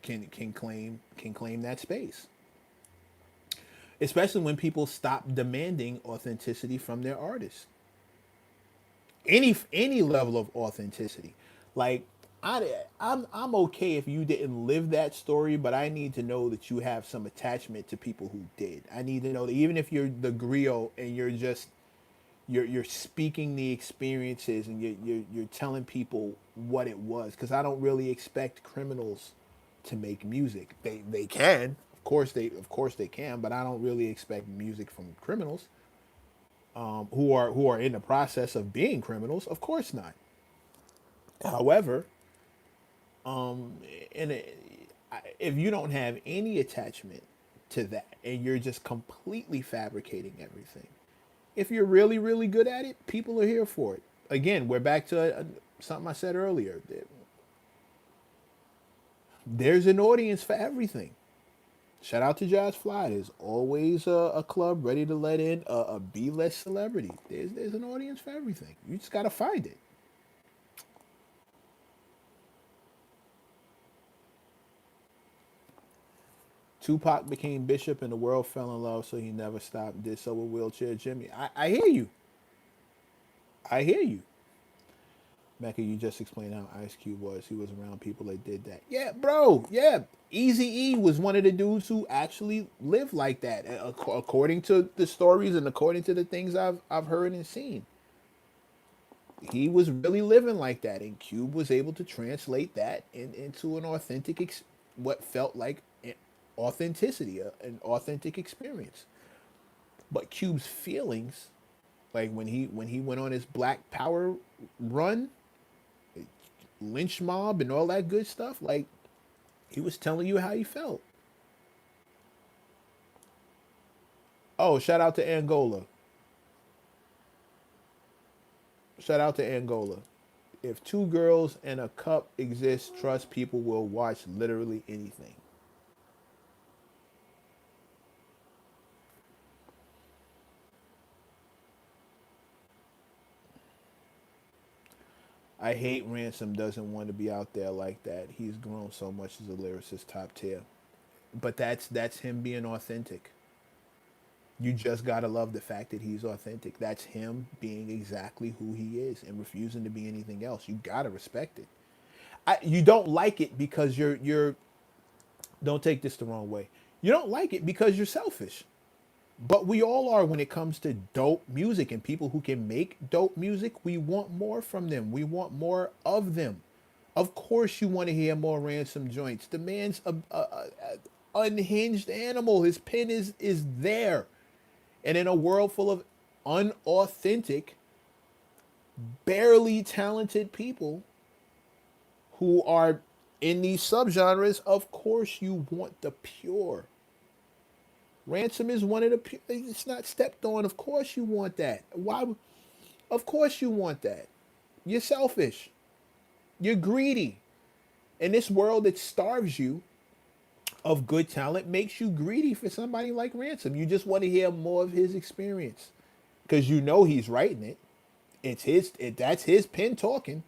can claim that space. Especially when people stop demanding authenticity from their artists. Any level of authenticity. Like I'm okay if you didn't live that story, but I need to know that you have some attachment to people who did. I need to know that even if you're the griot and you're just you're speaking the experiences and you're telling people what it was, because I don't really expect criminals to make music. They can, of course they can, but I don't really expect music from criminals who are in the process of being criminals. Of course not. However, in a, if you don't have any attachment to that and you're just completely fabricating everything, if you're really, really good at it, people are here for it. Again, we're back to something I said earlier. There's an audience for everything. Shout out to Josh Fly. There's always a club ready to let in a B-list celebrity. There's an audience for everything. You just gotta find it. Tupac became bishop and the world fell in love, so he never stopped. Did so with Wheelchair Jimmy. I hear you. I hear you. Mecca, you just explained how Ice Cube was. He was around people that did that. Yeah, bro. Yeah. Easy E was one of the dudes who actually lived like that, according to the stories and according to the things I've heard and seen. He was really living like that, and Cube was able to translate that into an what felt like authenticity, an authentic experience. But Cube's feelings, like when he went on his Black Power run, lynch mob and all that good stuff, like he was telling you how he felt. Oh, shout out to Angola. Shout out to Angola. If two girls and a cup exist, trust people will watch literally anything. I hate Ransom doesn't want to be out there like that. He's grown so much as a lyricist, top tier. But that's him being authentic. You just gotta love the fact that he's authentic. That's him being exactly who he is and refusing to be anything else. You gotta respect it. You don't like it because Don't take this the wrong way. You don't like it because you're selfish. But we all are when it comes to dope music and people who can make dope music. We want more from them. We want more of them. Of course, you want to hear more Ransom joints. The man's a unhinged animal. His pen is there, and in a world full of unauthentic, barely talented people who are in these subgenres, of course you want the pure. Ransom is one of the pure. It's not stepped on. Of course you want that. Why? Of course you want that. You're selfish. You're greedy. And this world that starves you of good talent makes you greedy for somebody like Ransom. You just want to hear more of his experience because you know he's writing it. It's his. That's his pen talking.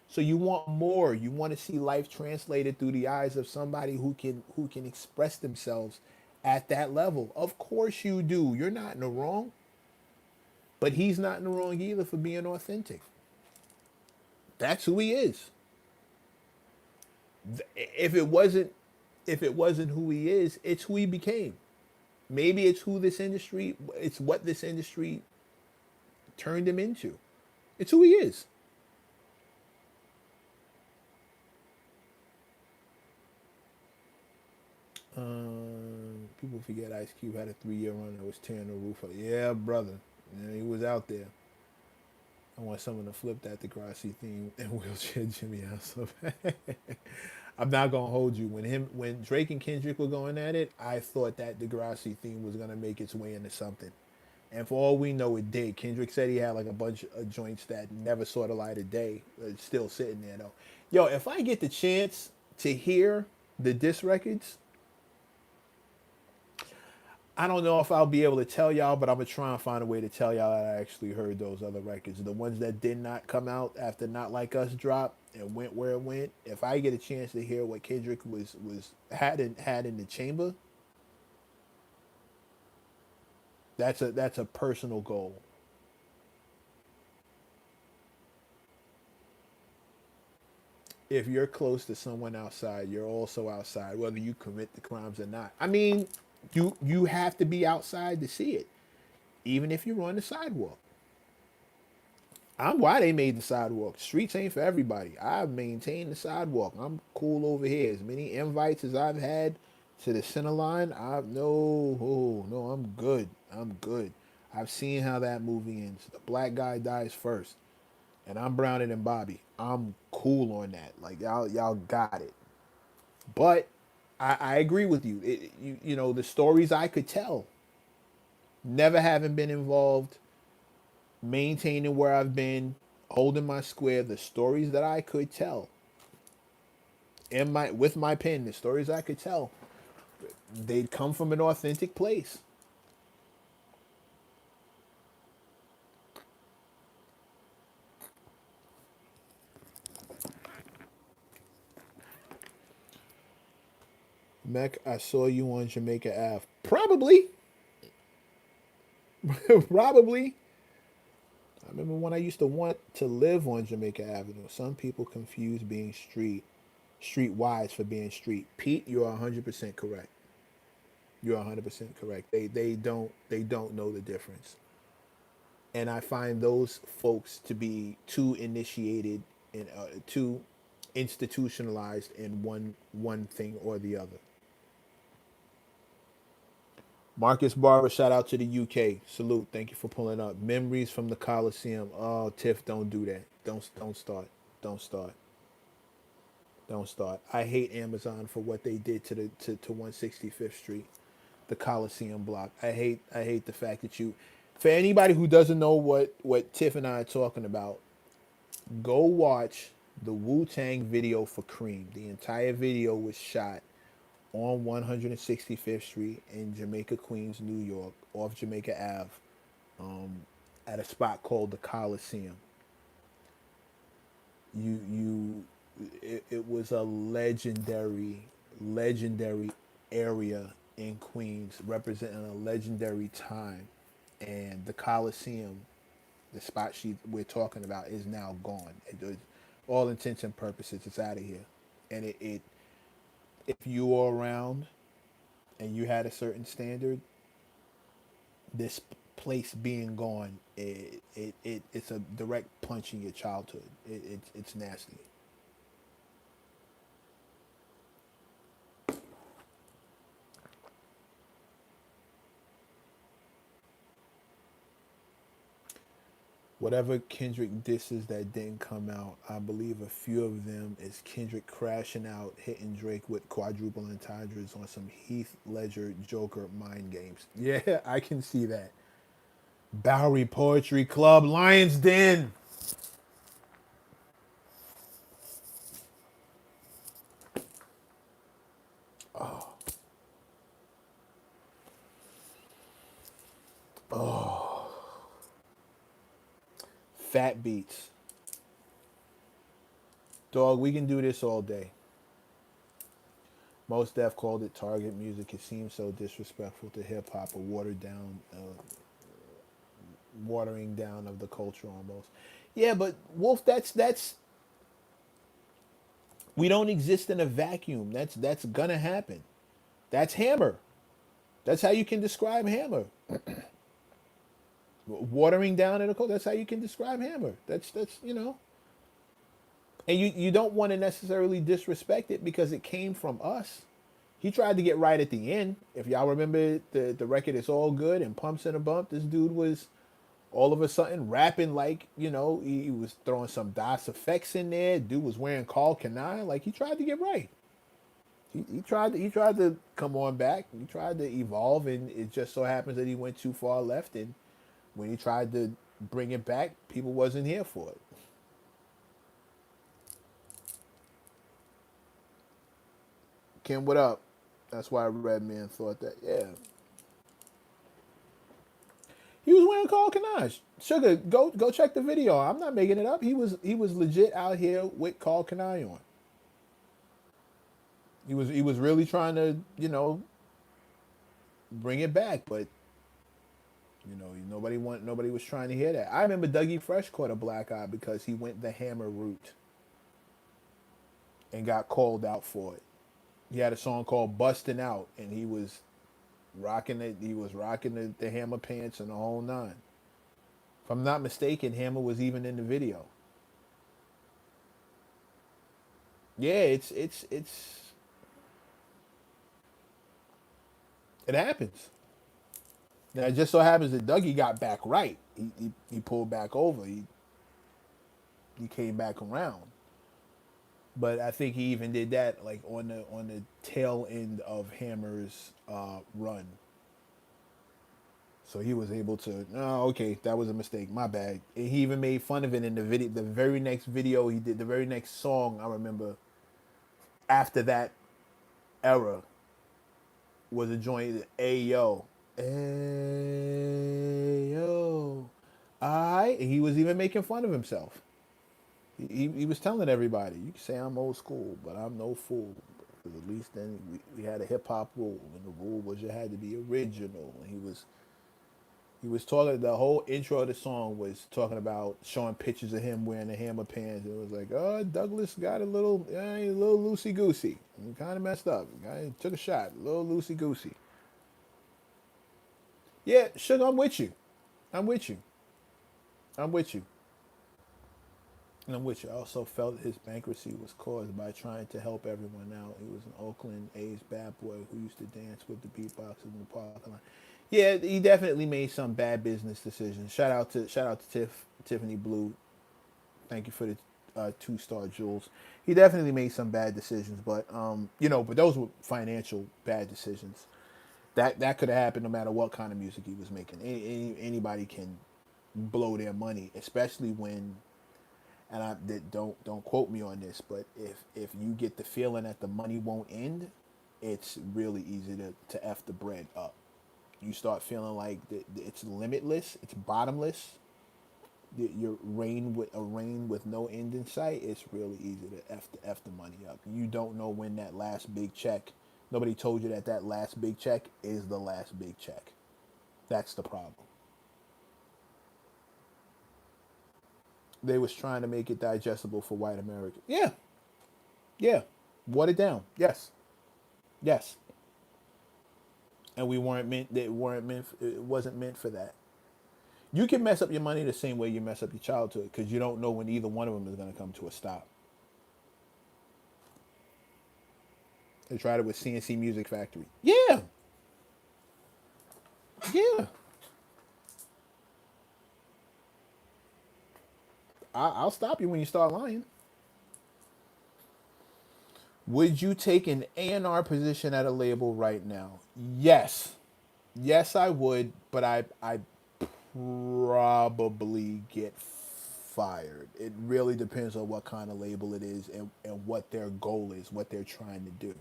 So you want more. You want to see life translated through the eyes of somebody who can express themselves at that level. Of course you do. You're not in the wrong, but he's not in the wrong either for being authentic. That's who he is. If it wasn't if it wasn't who he is, it's who he became. Maybe it's what this industry turned him into. It's who he is. People forget Ice Cube had a 3 year run that was tearing the roof up. Yeah, brother. Yeah, he was out there. I want someone to flip that Degrassi theme and wheelchair Jimmy out so bad. I'm not gonna hold you. When Drake and Kendrick were going at it, I thought that Degrassi theme was gonna make its way into something. And for all we know, it did. Kendrick said he had like a bunch of joints that never saw the light of day. It's still sitting there though. Yo, if I get the chance to hear the diss records, I don't know if I'll be able to tell y'all, but I'm gonna try and find a way to tell y'all that I actually heard those other records. The ones that did not come out after Not Like Us dropped and went where it went. If I get a chance to hear what Kendrick was had in the chamber, that's a personal goal. If you're close to someone outside, you're also outside, whether you commit the crimes or not. I mean, you have to be outside to see it, even if you're on the sidewalk. I'm why they made the sidewalk. Streets ain't for everybody. I've maintained the sidewalk. I'm cool over here. As many invites as I've had to the center line, I no, oh, no, I'm good. I'm good. I've seen how that movie ends. The black guy dies first, and I'm browner than Bobby. I'm cool on that. Like y'all got it. But I agree with you. You know the stories I could tell, never having been involved, maintaining where I've been, holding my square, the stories that I could tell in my with my pen, the stories I could tell, they'd come from an authentic place. Mech, I saw you on Jamaica Ave. Probably, probably. I remember when I used to want to live on Jamaica Avenue. Some people confuse being streetwise for being street. Pete, you're 100% correct. You're 100% correct. They don't know the difference. And I find those folks to be too initiated and too institutionalized in one thing or the other. Marcus Barber, shout out to the UK. Salute. Thank you for pulling up. Memories from the Coliseum. Oh, Tiff, don't do that. Don't start. Don't start. Don't start. I hate Amazon for what they did to 165th Street, the Coliseum block. I hate the fact that you, for anybody who doesn't know what Tiff and I are talking about, go watch the Wu Tang video for Cream. The entire video was shot on 165th Street in Jamaica, Queens, New York, off Jamaica Ave, at a spot called the Coliseum. It was a legendary area in Queens, representing a legendary time, and the Coliseum, the spot we're talking about, is now gone. All intents and purposes, it's out of here, and it if you were around and you had a certain standard, this place being gone, it's a direct punch in your childhood. It's nasty. Whatever Kendrick disses that didn't come out, I believe a few of them is Kendrick crashing out, hitting Drake with quadruple entendres on some Heath Ledger Joker mind games. Yeah, I can see that. Bowery Poetry Club, Lions Den. Fat Beats. Dog, we can do this all day. Most Def called it target music. It seems so disrespectful to hip hop, a watered down, watering down of the culture almost. Yeah, but Wolf, that's we don't exist in a vacuum. That's gonna happen. That's Hammer. That's how you can describe Hammer. Watering down in a culture. That's how you can describe Hammer. That's and you don't want to necessarily disrespect it because it came from us. He tried to get right at the end. If y'all remember the record, It's All Good and Pumps and a Bump. This dude was all of a sudden rapping like he was throwing some DOS effects in there. Dude was wearing Carl Kanai. Like he tried to get right. He tried to come on back. He tried to evolve, and it just so happens that he went too far left. And when he tried to bring it back, people wasn't here for it. Kim, what up? That's why Redman thought that. Yeah, he was wearing Carl Kanai. Sugar, go check the video. I'm not making it up. He was legit out here with Carl Kanai on. He was really trying to bring it back, but nobody was trying to hear that. I remember Dougie Fresh caught a black eye because he went the Hammer route and got called out for it. He had a song called "Bustin' Out" and he was rocking it. He was rocking the Hammer pants and the whole nine. If I'm not mistaken, Hammer was even in the video. Yeah, it happens. Now it just so happens that Dougie got back right. He pulled back over. He came back around. But I think he even did that like on the tail end of Hammer's run. So he was able to. Oh, okay, that was a mistake. My bad. And he even made fun of it in the video. The very next video he did, the very next song I remember after that era was a joint. Ayo, ayo, I. He was even making fun of himself. He was telling everybody, you can say I'm old school, but I'm no fool. Because at least then we had a hip hop rule, and the rule was you had to be original. And he was talking. The whole intro of the song was talking about showing pictures of him wearing the Hammer pants. It was like, oh, Douglas got a little loosey goosey. Kind of messed up. Guy took a shot, a little loosey goosey. Yeah, sugar, I'm with you. I'm with you. I'm with you. And I'm with you. I also felt his bankruptcy was caused by trying to help everyone out. He was an Oakland A's bad boy who used to dance with the beatboxers in the parking lot. Yeah, he definitely made some bad business decisions. Shout out to Tiffany Blue. Thank you for the 2-star Jules. He definitely made some bad decisions, but but those were financial bad decisions. That could have happened no matter what kind of music he was making. Anybody can blow their money, especially when and don't quote me on this, but if you get the feeling that the money won't end, it's really easy to f the bread up. You start feeling like it's limitless, it's bottomless. You're rain with no end in sight. It's really easy to f the money up. You don't know when that last big check. Nobody told you that last big check is the last big check. That's the problem. They was trying to make it digestible for white America. Yeah, yeah. Water it down. Yes. Yes, and we weren't meant. They weren't meant. It wasn't meant for that. You can mess up your money the same way you mess up your childhood because you don't know when either one of them is going to come to a stop. They tried it with CNC Music Factory. Yeah, yeah. I'll stop you when you start lying. Would you take an A&R position at a label right now? Yes. Yes, I would, but I probably get fired. It really depends on what kind of label it is and what their goal is, what they're trying to do.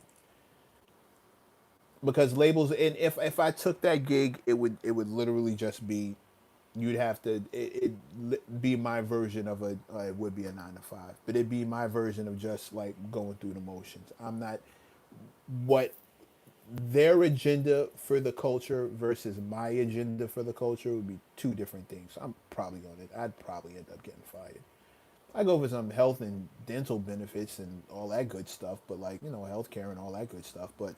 Because labels, and if I took that gig, it would literally just be, you'd have to be my version of a, it would be a 9 to 5, but it'd be my version of just like going through the motions. I'm not what their agenda for the culture versus my agenda for the culture would be two different things. I'd probably end up getting fired. I go for some health and dental benefits and all that good stuff, but like, healthcare and all that good stuff. But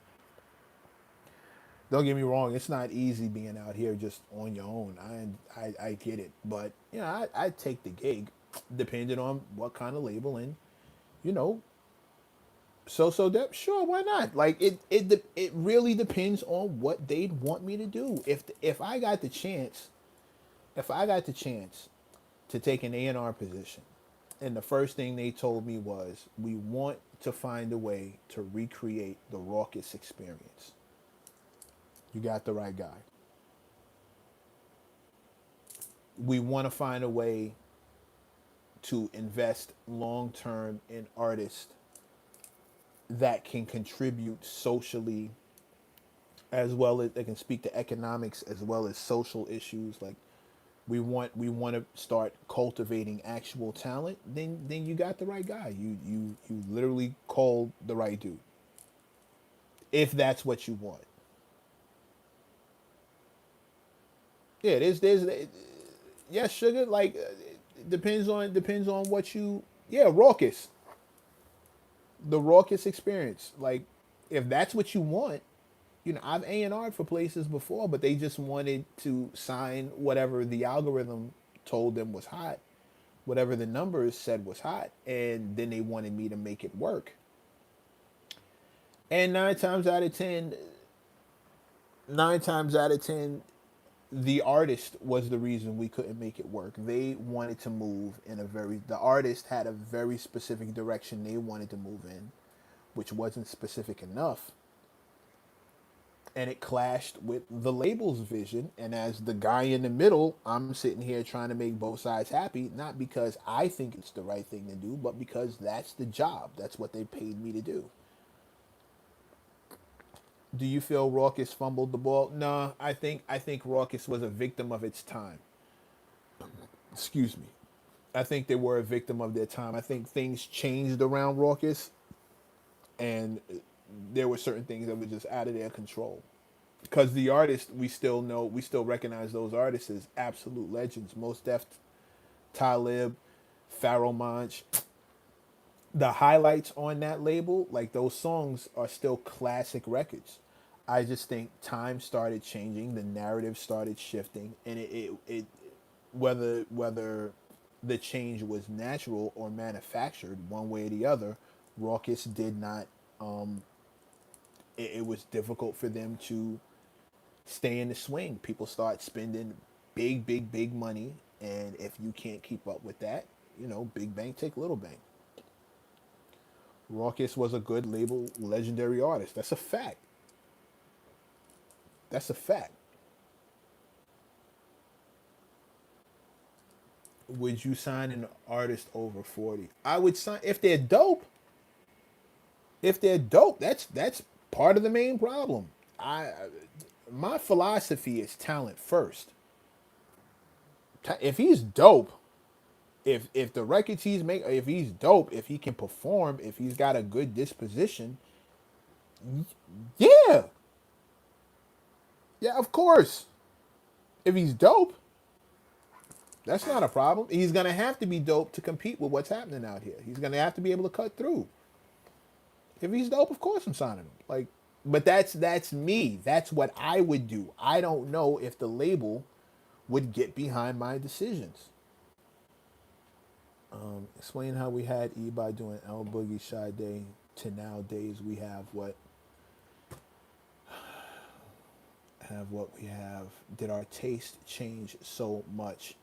don't get me wrong, it's not easy being out here just on your own. I get it, but I take the gig, depending on what kind of label, and you know, that sure, why not? Like it really depends on what they'd want me to do. If I got the chance, if I got the chance to take an A&R position, and the first thing they told me was, we want to find a way to recreate the raucous experience. You got the right guy. We want to find a way to invest long term in artists that can contribute socially, as well as they can speak to economics as well as social issues. Like, we want to start cultivating actual talent. Then you got the right guy. You literally called the right dude, if that's what you want. Yeah, there's yes, sugar. Like, it depends on what you. Yeah, raucous, the raucous experience. Like, if that's what you want, I've A&R'd for places before, but they just wanted to sign whatever the algorithm told them was hot, whatever the numbers said was hot, and then they wanted me to make it work. And nine times out of ten, the artist was the reason we couldn't make it work. They wanted to move in the artist had a very specific direction they wanted to move in, which wasn't specific enough. And it clashed with the label's vision. And as the guy in the middle, I'm sitting here trying to make both sides happy, not because I think it's the right thing to do, but because that's the job. That's what they paid me to do. Do you feel Raucus fumbled the ball? No, I think Raucus was a victim of its time. Excuse me. I think they were a victim of their time. I think things changed around Raucus, and there were certain things that were just out of their control. Because the artists, we still recognize those artists as absolute legends. Most Def, Talib, Pharoah Monch. The highlights on that label, like those songs, are still classic records. I just think time started changing, the narrative started shifting, and it whether the change was natural or manufactured, one way or the other, Raucus did not. It was difficult for them to stay in the swing. People start spending big, big, big money, and if you can't keep up with that, big bank take little bank. Raucus was a good label, legendary artist. That's a fact. That's a fact. Would you sign an artist over 40? I would sign if they're dope. If they're dope, that's part of the main problem. I My philosophy is talent first. If he's dope, if the records he's make, if he's dope, if he can perform, if he's got a good disposition, yeah, yeah, of course. If he's dope, that's not a problem. He's gonna have to be dope to compete with what's happening out here. He's gonna have to be able to cut through. If he's dope, of course I'm signing him. Like, But that's me. That's what I would do. I don't know if the label would get behind my decisions. Explain how we had E by doing L Boogie Shy Day to nowadays we have what we have. Did our taste change so much?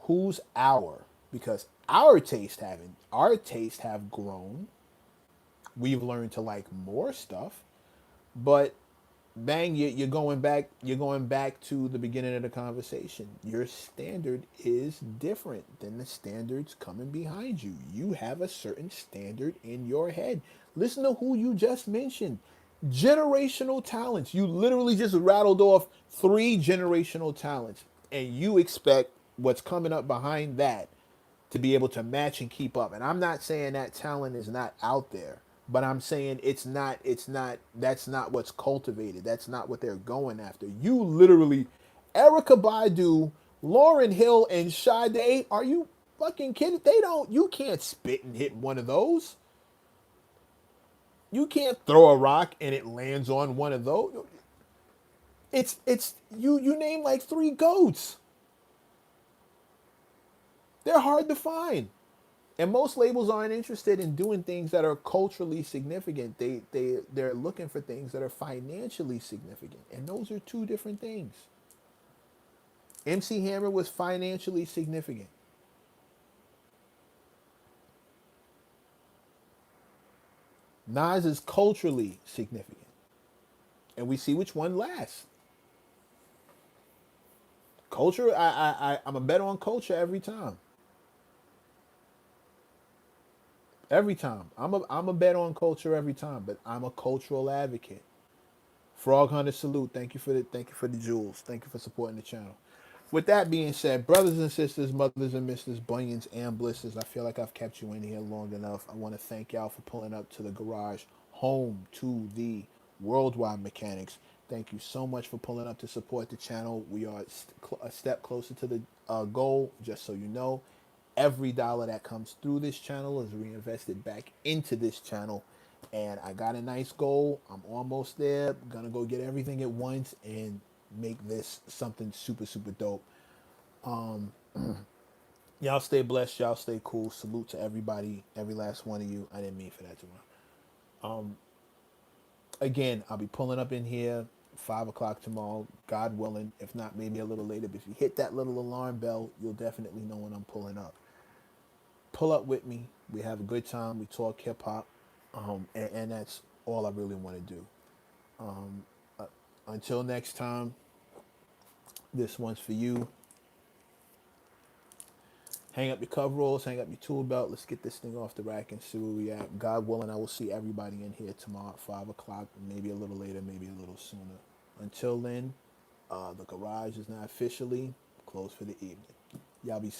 Who's our? Because our taste have grown. We've learned to like more stuff, but bang, you're going back to the beginning of the conversation. Your standard is different than the standards coming behind you. You have a certain standard in your head. Listen to who you just mentioned. Generational talents. You literally just rattled off three generational talents, and you expect what's coming up behind that to be able to match and keep up. And I'm not saying that talent is not out there, but I'm saying it's not that's not what's cultivated. That's not what they're going after. You literally Erica Badu, Lauren Hill, and Sade, are you fucking kidding? You can't spit and hit one of those. You can't throw a rock and it lands on one of those. It's you name like three goats. They're hard to find. And most labels aren't interested in doing things that are culturally significant. They're looking for things that are financially significant. And those are two different things. MC Hammer was financially significant. Nas is culturally significant. And we see which one lasts. Culture, I'm a bet on culture every time. Every time. I'm a bet on culture every time, but I'm a cultural advocate. Frog Hunter salute. Thank you for the jewels. Thank you for supporting the channel. With that being said, brothers and sisters, mothers and misters, bunions and blisters, I feel like I've kept you in here long enough. I want to thank y'all for pulling up to the garage, home to the worldwide mechanics. Thank you so much for pulling up to support the channel. We are a step closer to the goal, just so you know. Every dollar that comes through this channel is reinvested back into this channel. And I got a nice goal. I'm almost there. I'm gonna go get everything at once and make this something super, super dope. Y'all stay blessed. Y'all stay cool. Salute to everybody, every last one of you. I didn't mean for that to run. Again, I'll be pulling up in here 5 o'clock tomorrow, God willing. If not, maybe a little later. But if you hit that little alarm bell, you'll definitely know when I'm pulling up. Pull up with me. We have a good time. We talk hip hop, and that's all I really want to do. Until next time, this one's for you. Hang up your coveralls, hang up your tool belt. Let's get this thing off the rack and see where we at. God willing, I will see everybody in here tomorrow at 5 o'clock, maybe a little later, maybe a little sooner. Until then, the garage is now officially closed for the evening. Y'all be safe.